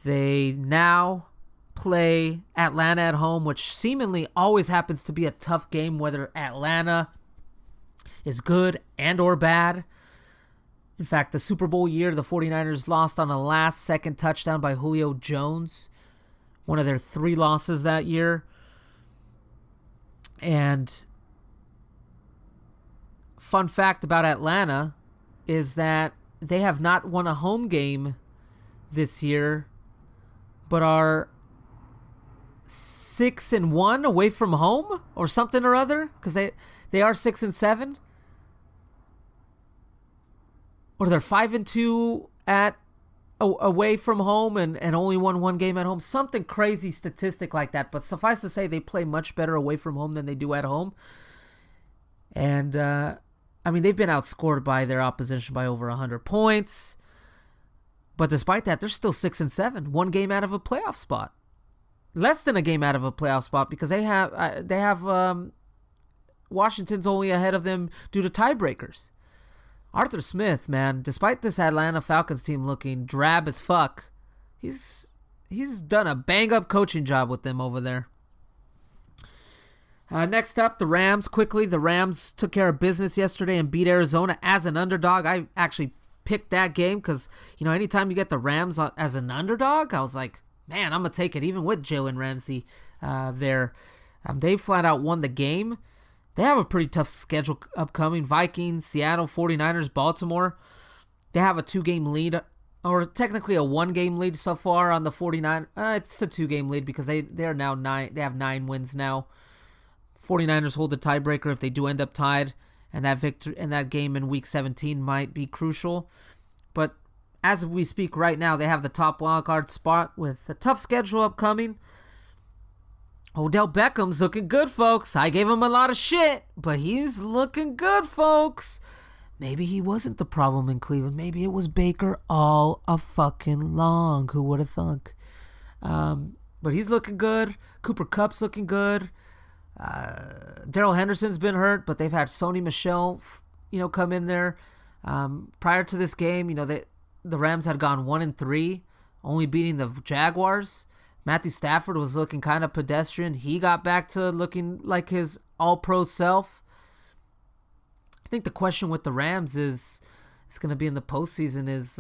They now play Atlanta at home, which seemingly always happens to be a tough game, whether Atlanta is good and or bad. In fact, the Super Bowl year, the 49ers lost on a last-second touchdown by Julio Jones, one of their 3 losses that year. And fun fact about Atlanta is that they have not won a home game this year, but are 6-1 away from home or something or other, because they are 6-7, or they're 5-2 away from home and only won 1 game at home. Something crazy statistic like that. But suffice to say, they play much better away from home than they do at home. And, they've been outscored by their opposition by over 100 points. But despite that, they're still 6-7, 1 game out of a playoff spot. Less than a game out of a playoff spot because they have Washington's only ahead of them due to tiebreakers. Arthur Smith, man, despite this Atlanta Falcons team looking drab as fuck, he's done a bang-up coaching job with them over there. Next up, the Rams. Quickly, the Rams took care of business yesterday and beat Arizona as an underdog. I actually picked that game because, anytime you get the Rams as an underdog, I was like, man, I'm going to take it even with Jalen Ramsey there. They flat out won the game. They have a pretty tough schedule upcoming. Vikings, Seattle, 49ers, Baltimore. They have a 2-game lead, or technically a 1-game lead so far on the 49ers. It's a 2-game lead because they have 9 wins now. 49ers hold the tiebreaker if they do end up tied, and that game in Week 17 might be crucial. But as we speak right now, they have the top wildcard spot with a tough schedule upcoming. Odell Beckham's looking good, folks. I gave him a lot of shit, but he's looking good, folks. Maybe he wasn't the problem in Cleveland. Maybe it was Baker all a fucking long. Who would have thunk? But he's looking good. Cooper Kupp's looking good. Darrell Henderson's been hurt, but they've had Sony Michel, come in there. Prior to this game, the Rams had gone 1-3, only beating the Jaguars. Matthew Stafford was looking kind of pedestrian. He got back to looking like his all-pro self. I think the question with the Rams is going to be in the postseason is,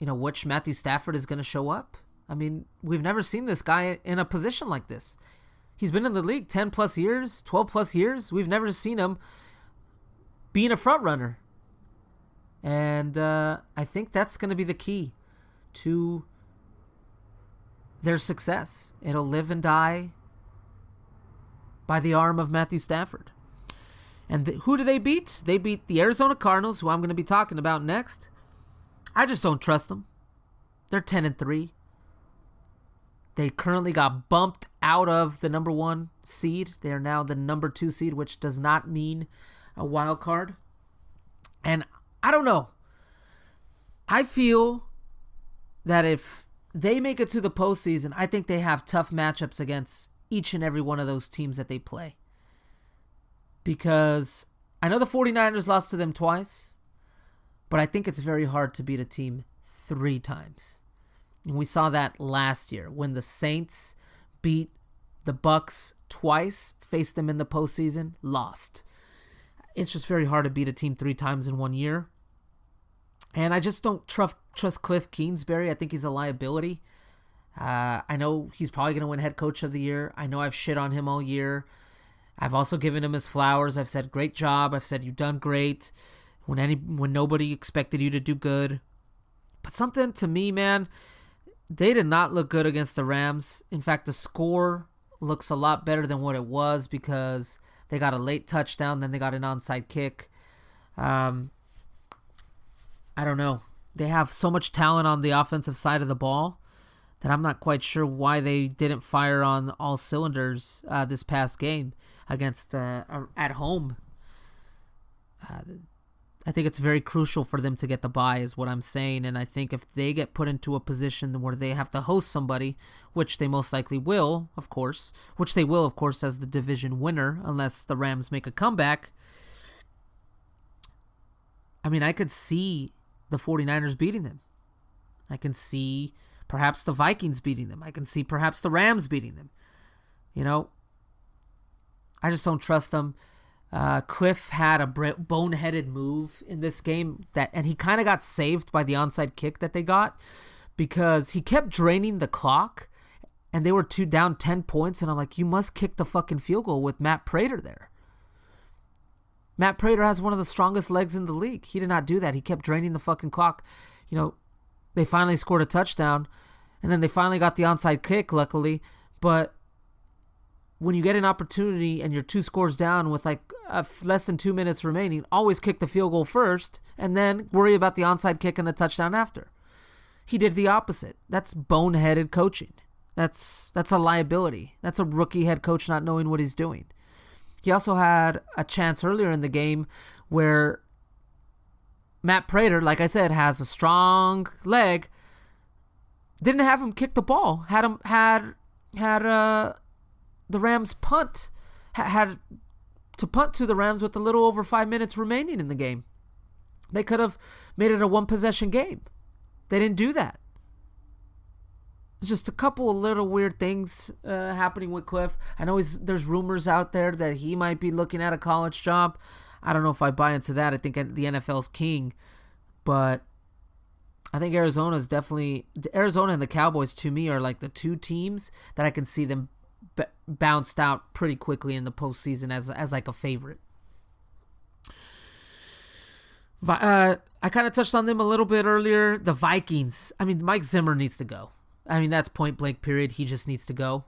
which Matthew Stafford is going to show up. I mean, we've never seen this guy in a position like this. He's been in the league 10-plus years, 12-plus years. We've never seen him being a front runner. And I think that's going to be the key to their success. It'll live and die by the arm of Matthew Stafford. And who do they beat? They beat the Arizona Cardinals, who I'm going to be talking about next. I just don't trust them. They're 10-3. They currently got bumped out of the number 1 seed. They are now the number 2 seed, which does not mean a wild card. And I don't know. I feel that if they make it to the postseason, I think they have tough matchups against each and every one of those teams that they play. Because I know the 49ers lost to them twice, but I think it's very hard to beat a team 3 times. And we saw that last year when the Saints beat the Bucks twice, faced them in the postseason, lost. It's just very hard to beat a team 3 times in 1 year. And I just don't trust Cliff Kingsbury. I think he's a liability. I know he's probably going to win head coach of the year. I know I've shit on him all year. I've also given him his flowers. I've said, great job. I've said, you've done great when nobody expected you to do good. But something to me, man, they did not look good against the Rams. In fact, the score looks a lot better than what it was because they got a late touchdown, then they got an onside kick. I don't know. They have so much talent on the offensive side of the ball that I'm not quite sure why they didn't fire on all cylinders this past game against at home. I think it's very crucial for them to get the bye is what I'm saying, and I think if they get put into a position where they have to host somebody, which they most likely will, of course, as the division winner, unless the Rams make a comeback, I mean, I could see the 49ers beating them. I can see perhaps the Vikings beating them. I can see perhaps the Rams beating them. You know, I just don't trust them. Cliff had a boneheaded move in this game and he kind of got saved by the onside kick that they got because he kept draining the clock and they were down 10 points and I'm like, you must kick the fucking field goal with Matt Prater there. Matt Prater has one of the strongest legs in the league. He did not do that. He kept draining the fucking clock. You know, they finally scored a touchdown and then they finally got the onside kick, luckily, but when you get an opportunity and you're 2 scores down with like less than 2 minutes remaining, always kick the field goal first and then worry about the onside kick and the touchdown after. He did the opposite. That's boneheaded coaching. That's a liability. That's a rookie head coach not knowing what he's doing. He also had a chance earlier in the game where Matt Prater, like I said, has a strong leg. Didn't have him kick the ball. Had the Rams punt, had to punt to the Rams with a little over 5 minutes remaining in the game. They could have made it a 1-possession game. They didn't do that. It's just a couple of little weird things happening with Cliff. I know there's rumors out there that he might be looking at a college job. I don't know if I buy into that. I think the NFL's king. But I think Arizona and the Cowboys, to me, are like the 2 teams that I can see them bounced out pretty quickly in the postseason as like a favorite. I kind of touched on them a little bit earlier. The Vikings. I mean, Mike Zimmer needs to go. I mean, that's point blank period. He just needs to go.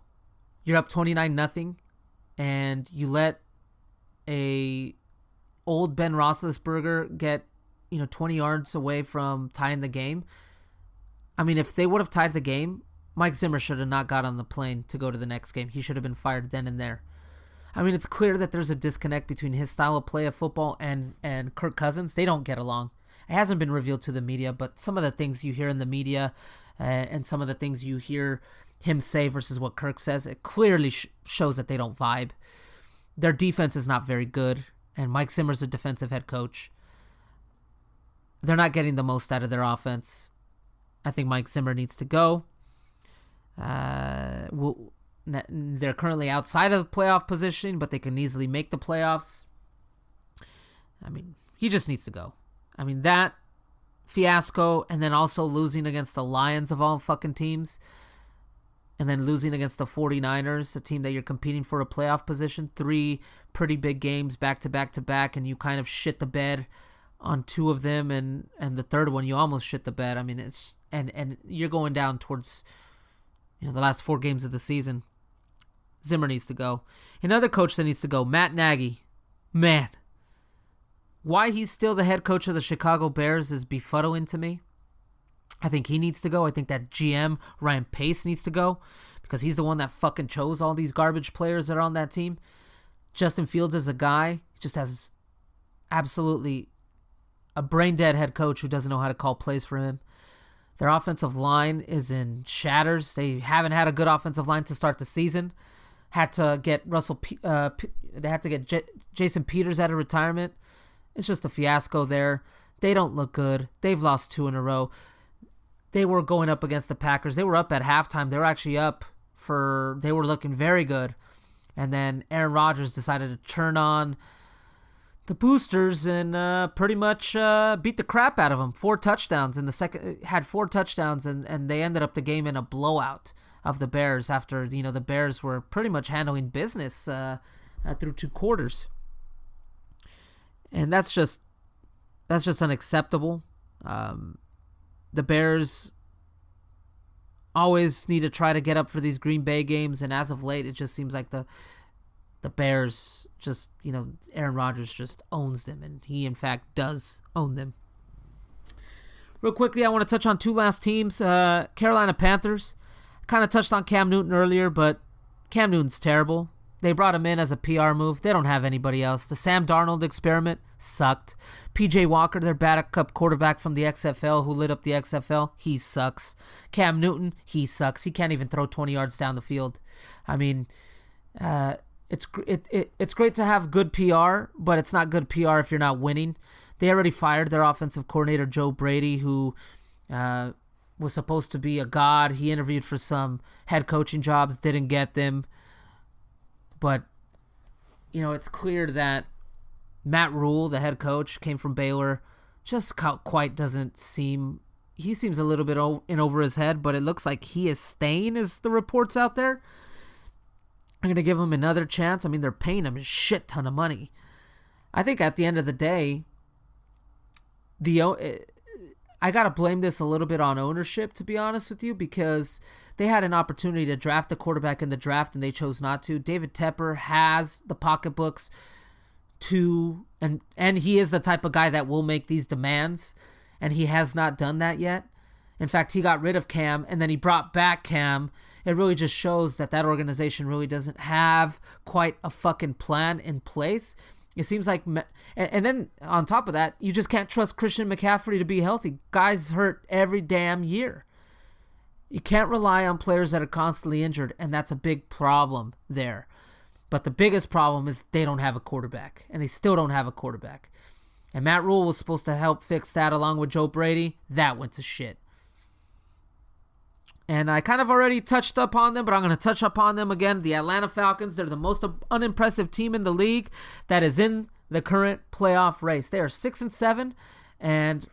You're up 29-0, and you let a old Ben Roethlisberger get 20 yards away from tying the game. I mean, if they would have tied the game, Mike Zimmer should have not got on the plane to go to the next game. He should have been fired then and there. I mean, it's clear that there's a disconnect between his style of play of football and Kirk Cousins. They don't get along. It hasn't been revealed to the media, but some of the things you hear in the media and some of the things you hear him say versus what Kirk says, it clearly shows that they don't vibe. Their defense is not very good, and Mike Zimmer's a defensive head coach. They're not getting the most out of their offense. I think Mike Zimmer needs to go. They're currently outside of the playoff position, but they can easily make the playoffs. I mean, he just needs to go. I mean, that fiasco, and then also losing against the Lions of all fucking teams, and then losing against the 49ers, a team that you're competing for a playoff position, 3 pretty big games back to back to back, and you kind of shit the bed on 2 of them, and the third one you almost shit the bed. I mean, it's and you're going down towards the last 4 games of the season. Zimmer needs to go. Another coach that needs to go, Matt Nagy. Man, why he's still the head coach of the Chicago Bears is befuddling to me. I think he needs to go. I think that GM, Ryan Pace, needs to go because he's the one that fucking chose all these garbage players that are on that team. Justin Fields is a guy, just has absolutely a brain-dead head coach who doesn't know how to call plays for him. Their offensive line is in shatters. They haven't had a good offensive line to start the season. Had to get they had to get Jason Peters out of retirement. It's just a fiasco there. They don't look good. They've lost 2 in a row. they were going up against the Packers. They were up at halftime. They were actually they were looking very good. And then Aaron Rodgers decided to turn on the boosters and pretty much beat the crap out of them. 4 touchdowns in the second, had 4 touchdowns, and they ended up the game in a blowout of the Bears after, the Bears were pretty much handling business through 2 quarters. And that's just unacceptable. The Bears always need to try to get up for these Green Bay games, and as of late, it just seems like the Bears just, Aaron Rodgers just owns them, and he, in fact, does own them. Real quickly, I want to touch on 2 last teams. Carolina Panthers. Kind of touched on Cam Newton earlier, but Cam Newton's terrible. They brought him in as a PR move. They don't have anybody else. The Sam Darnold experiment sucked. P.J. Walker, their backup quarterback from the XFL who lit up the XFL, he sucks. Cam Newton, he sucks. He can't even throw 20 yards down the field. I mean, it's great to have good PR, but it's not good PR if you're not winning. They already fired their offensive coordinator, Joe Brady, who was supposed to be a god. He interviewed for some head coaching jobs, didn't get them. But, it's clear that Matt Rule, the head coach, came from Baylor, just quite doesn't seem... He seems a little bit in over his head, but it looks like he is staying, as the reports out there. I'm going to give him another chance. I mean, they're paying him a shit ton of money. I think at the end of the day, I got to blame this a little bit on ownership, to be honest with you, because they had an opportunity to draft a quarterback in the draft and they chose not to. David Tepper has the pocketbooks to, and he is the type of guy that will make these demands, and he has not done that yet. In fact, he got rid of Cam and then he brought back Cam. It really just shows that organization really doesn't have quite a fucking plan in place. It seems like, and then on top of that, you just can't trust Christian McCaffrey to be healthy. Guys hurt every damn year. You can't rely on players that are constantly injured, and that's a big problem there. But the biggest problem is they don't have a quarterback, and they still don't have a quarterback. And Matt Rule was supposed to help fix that along with Joe Brady. That went to shit. And I kind of already touched upon them, but I'm going to touch upon them again. The Atlanta Falcons, they're the most unimpressive team in the league that is in the current playoff race. They are 6-7, and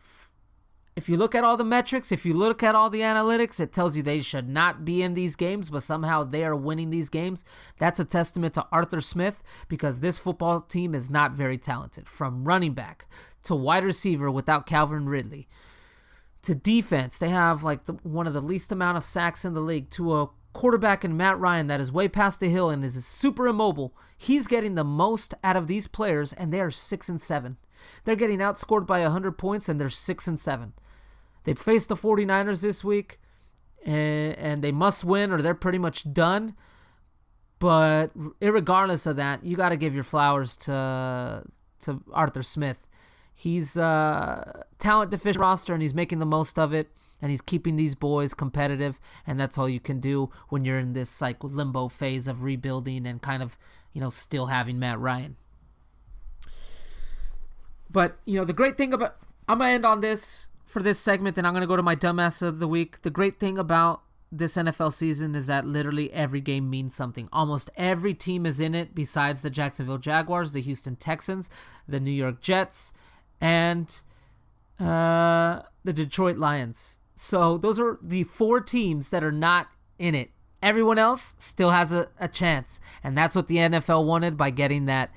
if you look at all the metrics, if you look at all the analytics, it tells you they should not be in these games, but somehow they are winning these games. That's a testament to Arthur Smith, because this football team is not very talented. From running back to wide receiver without Calvin Ridley, to defense, they have one of the least amount of sacks in the league, to a quarterback in Matt Ryan that is way past the hill and is super immobile. He's getting the most out of these players, and they are 6-7. They're getting outscored by 100 points, and they're 6-7. They faced the 49ers this week, and they must win or they're pretty much done. But irregardless of that, you got to give your flowers to Arthur Smith. He's talent deficient roster, and he's making the most of it, and he's keeping these boys competitive, and that's all you can do when you're in this limbo phase of rebuilding and kind of, still having Matt Ryan. But, the great thing about... I'm going to end on this for this segment, and I'm going to go to my dumbass of the week. The great thing about this NFL season is that literally every game means something. Almost every team is in it besides the Jacksonville Jaguars, the Houston Texans, the New York Jets, and the Detroit Lions. So those are the 4 teams that are not in it. Everyone else still has a chance, and that's what the NFL wanted by getting that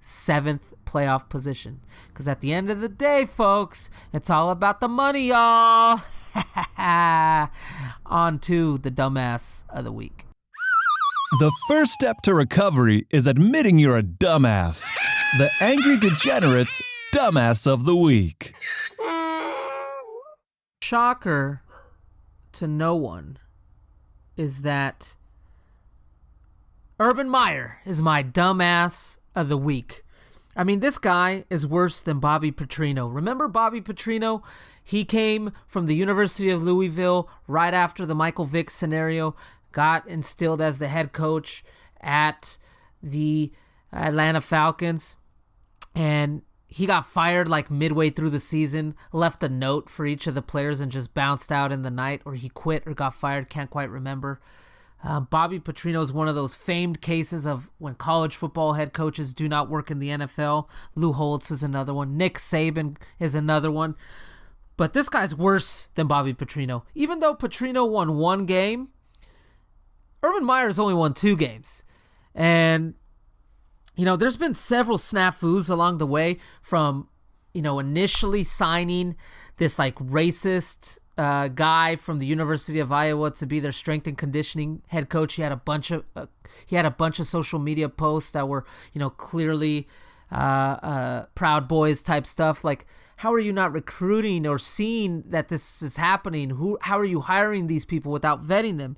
7th playoff position. Because at the end of the day, folks, it's all about the money, y'all. On to the dumbass of the week. The first step to recovery is admitting you're a dumbass. The Angry Degenerates Dumbass of the Week. Shocker to no one is that Urban Meyer is my dumbass of the week. I mean, this guy is worse than Bobby Petrino. Remember Bobby Petrino? He came from the University of Louisville right after the Michael Vick scenario, got instilled as the head coach at the Atlanta Falcons, and he got fired like midway through the season, left a note for each of the players and just bounced out in the night, or he quit or got fired, can't quite remember. Bobby Petrino is one of those famed cases of when college football head coaches do not work in the NFL. Lou Holtz is another one. Nick Saban is another one. But this guy's worse than Bobby Petrino. Even though Petrino won 1 game, Urban Meyer's only won 2 games. And, there's been several snafus along the way from, initially signing this like racist guy from the University of Iowa to be their strength and conditioning head coach. He had a bunch of social media posts that were, clearly Proud Boys type stuff. Like, how are you not recruiting or seeing that this is happening? How are you hiring these people without vetting them?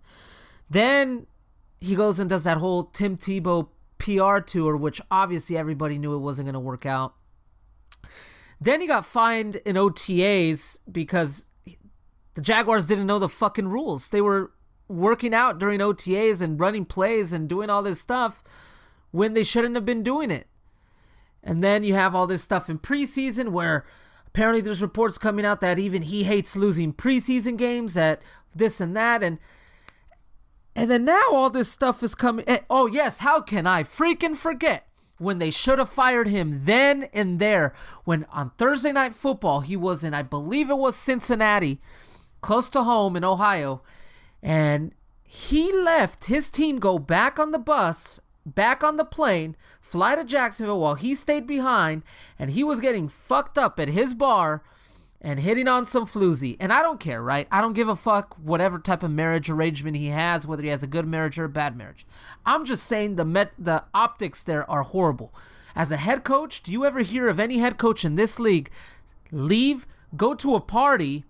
Then he goes and does that whole Tim Tebow PR tour, which obviously everybody knew it wasn't going to work out. Then he got fined in OTAs because the Jaguars didn't know the fucking rules. They were working out during OTAs and running plays and doing all this stuff when they shouldn't have been doing it. And then you have all this stuff in preseason where apparently there's reports coming out that even he hates losing preseason games, that this and that. And then now all this stuff is coming. Oh, yes, how can I freaking forget when they should have fired him then and there, when on Thursday Night Football he was in, I believe it was Cincinnati, close to home in Ohio, and he left his team go back on the bus, back on the plane, fly to Jacksonville while he stayed behind, and he was getting fucked up at his bar and hitting on some floozy. And I don't care, right? I don't give a fuck whatever type of marriage arrangement he has, whether he has a good marriage or a bad marriage. I'm just saying the optics there are horrible. As a head coach, do you ever hear of any head coach in this league leave, go to a party,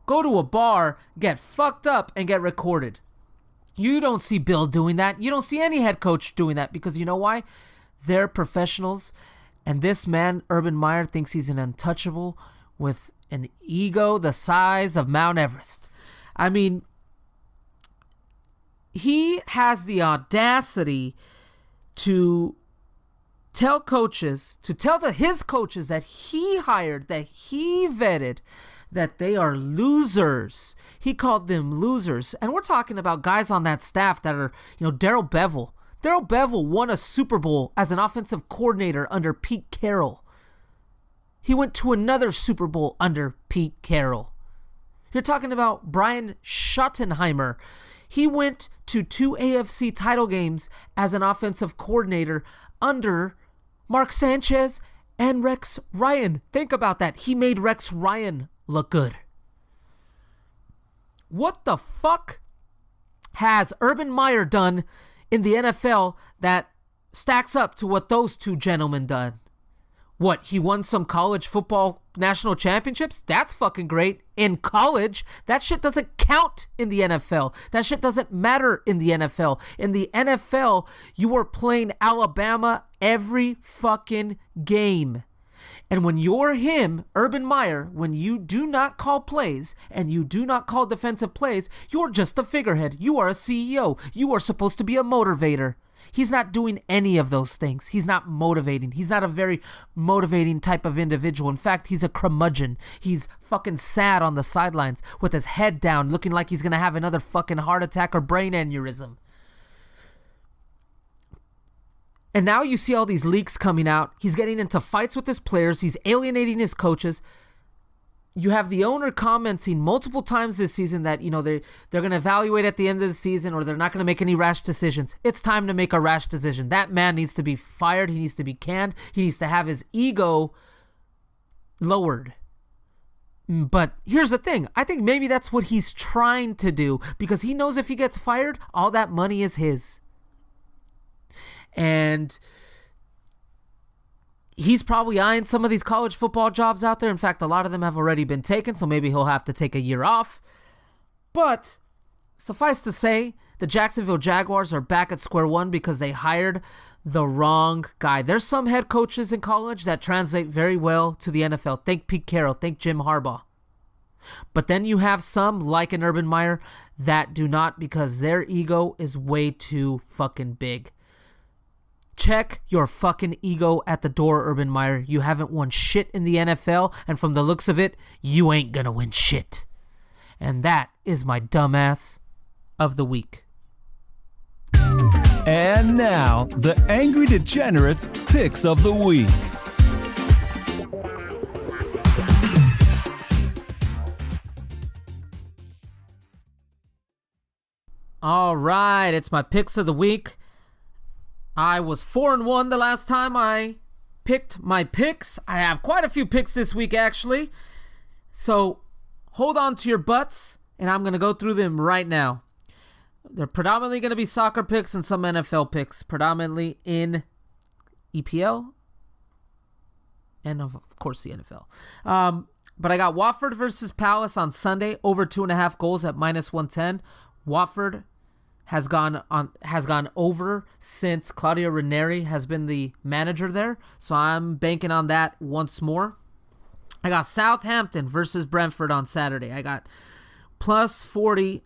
go to a bar, get fucked up, and get recorded? You don't see Bill doing that. You don't see any head coach doing that, because you know why? They're professionals, and this man, Urban Meyer, thinks he's an untouchable with an ego the size of Mount Everest. I mean, he has the audacity to tell his coaches that he hired, that he vetted, that they are losers. He called them losers. And we're talking about guys on that staff that are, Darrell Bevell. Darrell Bevell won a Super Bowl as an offensive coordinator under Pete Carroll. He went to another Super Bowl under Pete Carroll. You're talking about Brian Schottenheimer. He went to 2 AFC title games as an offensive coordinator under Mark Sanchez and Rex Ryan. Think about that. He made Rex Ryan look good. What the fuck has Urban Meyer done in the NFL that stacks up to what those two gentlemen done? What, he won some college football national championships? That's fucking great. In college, that shit doesn't count in the NFL. That shit doesn't matter in the NFL. In the NFL, you are playing Alabama every fucking game. And when you're him, Urban Meyer, when you do not call plays and you do not call defensive plays, you're just a figurehead. You are a CEO. You are supposed to be a motivator. He's not doing any of those things. He's not motivating. He's not a very motivating type of individual. In fact, he's a curmudgeon. He's fucking sad on the sidelines with his head down, looking like he's going to have another fucking heart attack or brain aneurysm. And now you see all these leaks coming out. He's getting into fights with his players. He's alienating his coaches. You have the owner commenting multiple times this season that, they're going to evaluate at the end of the season, or they're not going to make any rash decisions. It's time to make a rash decision. That man needs to be fired. He needs to be canned. He needs to have his ego lowered. But here's the thing. I think maybe that's what he's trying to do, because he knows if he gets fired, all that money is his. And he's probably eyeing some of these college football jobs out there. In fact, a lot of them have already been taken, so maybe he'll have to take a year off. But suffice to say, the Jacksonville Jaguars are back at square one because they hired the wrong guy. There's some head coaches in college that translate very well to the NFL. Think Pete Carroll, think Jim Harbaugh. But then you have some, like an Urban Meyer, that do not, because their ego is way too fucking big. Check your fucking ego at the door, Urban Meyer. You haven't won shit in the NFL, and from the looks of it, you ain't gonna win shit. And that is my dumbass of the week. And now, the Angry Degenerates Picks of the Week. All right, it's my picks of the week. I was 4-1 the last time I picked my picks. I have quite a few picks this week, actually. So hold on to your butts, and I'm going to go through them right now. They're predominantly going to be soccer picks and some NFL picks, predominantly in EPL and, of course, the NFL. But I got Wofford versus Palace on Sunday, over 2.5 goals at -110. Wofford has gone over since Claudio Ranieri has been the manager there, so I'm banking on that once more. I got Southampton versus Brentford on Saturday. I got +40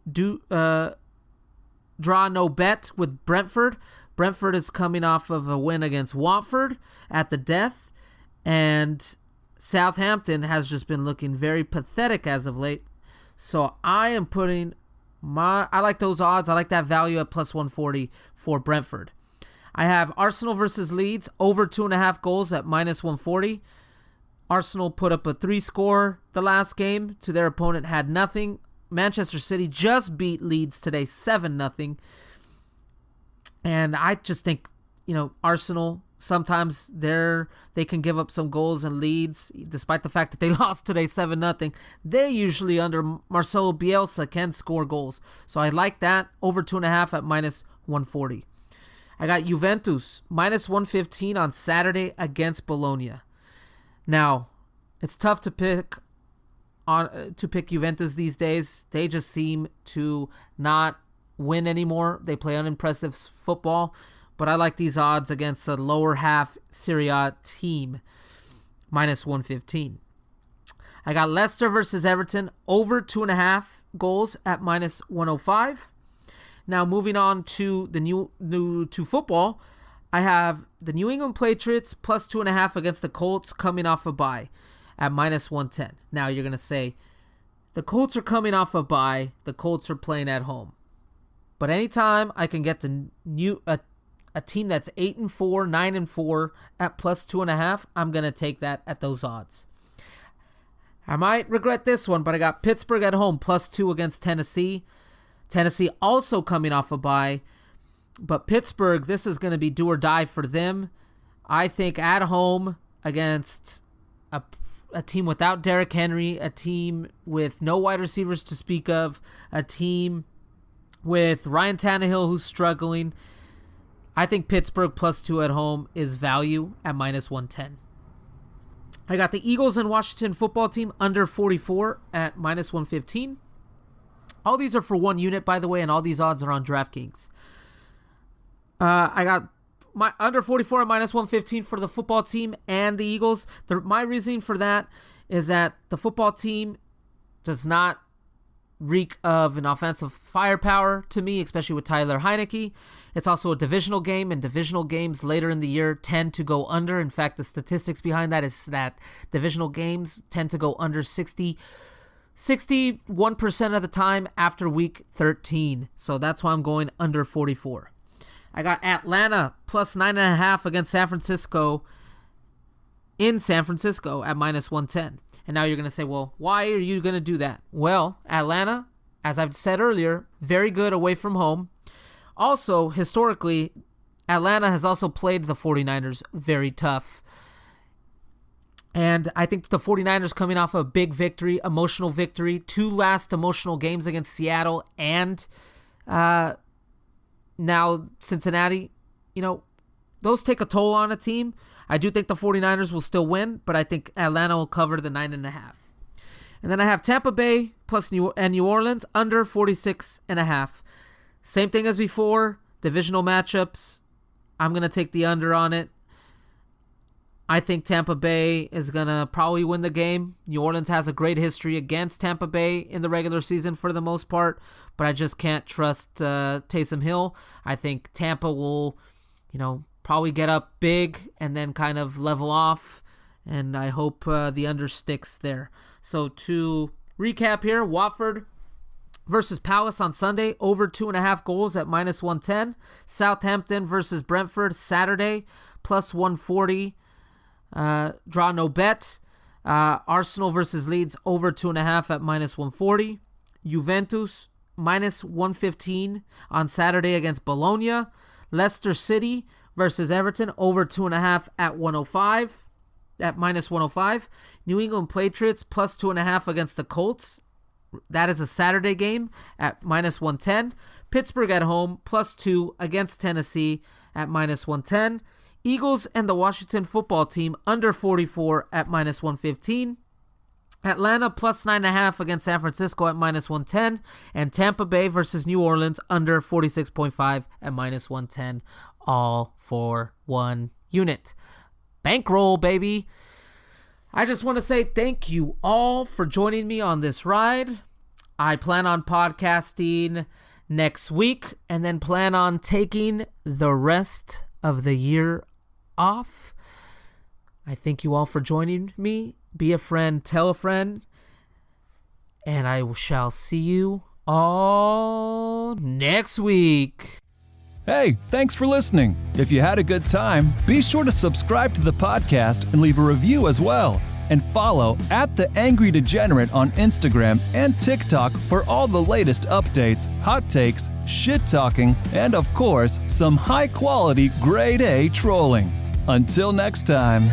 draw no bet with Brentford. Brentford is coming off of a win against Watford at the death, and Southampton has just been looking very pathetic as of late. So I am putting I like those odds. I like that value at +140 for Brentford. I have Arsenal versus Leeds, over 2.5 goals at -140. Arsenal put up a 3-score the last game to their opponent, had nothing. Manchester City just beat Leeds today 7-0. And I just think, Arsenal, sometimes they can give up some goals, and Leeds, despite the fact that they lost today 7-0, they usually under Marcelo Bielsa can score goals. So I like that, over 2.5 at -140. I got Juventus -115 on Saturday against Bologna. Now, it's tough to pick Juventus these days. They just seem to not win anymore. They play unimpressive football. But I like these odds against a lower half Serie A team, -115. I got Leicester versus Everton, over 2.5 goals at -105. Now moving on to to football, I have the New England Patriots +2.5 against the Colts coming off a bye at -110. Now you're going to say, the Colts are coming off a bye, the Colts are playing at home. But anytime I can get a team that's 8-4, 9-4 at +2.5, I'm going to take that at those odds. I might regret this one, but I got Pittsburgh at home +2 against Tennessee. Tennessee also coming off a bye, but Pittsburgh, this is going to be do or die for them. I think at home against a team without Derrick Henry, a team with no wide receivers to speak of, a team with Ryan Tannehill who's struggling, I think Pittsburgh +2 at home is value at -110. I got the Eagles and Washington football team under 44 at -115. All these are for one unit, by the way, and all these odds are on DraftKings. I got my under 44 at -115 for the football team and the Eagles. My reasoning for that is that the football team does not reek of an offensive firepower to me, especially with Tyler Heineke. It's also a divisional game, and divisional games later in the year tend to go under. In fact, the statistics behind that is that divisional games tend to go under 61% of the time after week 13. So that's why I'm going under 44. I got Atlanta +9.5 against San Francisco in San Francisco at -110. And now you're going to say, well, why are you going to do that? Well, Atlanta, as I've said earlier, very good away from home. Also, historically, Atlanta has also played the 49ers very tough. And I think the 49ers coming off a big victory, emotional victory, 2 last emotional games against Seattle and now Cincinnati, those take a toll on a team. I do think the 49ers will still win, but I think Atlanta will cover the 9.5. And then I have Tampa Bay and New Orleans under 46.5. Same thing as before, divisional matchups. I'm going to take the under on it. I think Tampa Bay is going to probably win the game. New Orleans has a great history against Tampa Bay in the regular season for the most part, but I just can't trust Taysom Hill. I think Tampa will, probably get up big and then kind of level off, and I hope the under sticks there. So to recap here, Wofford versus Palace on Sunday, over 2.5 goals at -110. Southampton versus Brentford Saturday, +140. Draw no bet. Arsenal versus Leeds, over 2.5 at -140. Juventus, -115 on Saturday against Bologna. Leicester City versus Everton, over 2.5 at -105. New England Patriots, +2.5 against the Colts. That is a Saturday game at -110. Pittsburgh at home, +2 against Tennessee at -110. Eagles and the Washington football team, under 44 at -115. Atlanta, +9.5 against San Francisco at -110. And Tampa Bay versus New Orleans, under 46.5 at -110. All for one unit. Bankroll, baby. I just want to say thank you all for joining me on this ride. I plan on podcasting next week and then plan on taking the rest of the year off. I thank you all for joining me. Be a friend, tell a friend, and I shall see you all next week. Hey, thanks for listening. If you had a good time, be sure to subscribe to the podcast and leave a review as well. And follow @The Angry Degenerate on Instagram and TikTok for all the latest updates, hot takes, shit talking, and of course, some high quality grade A trolling. Until next time.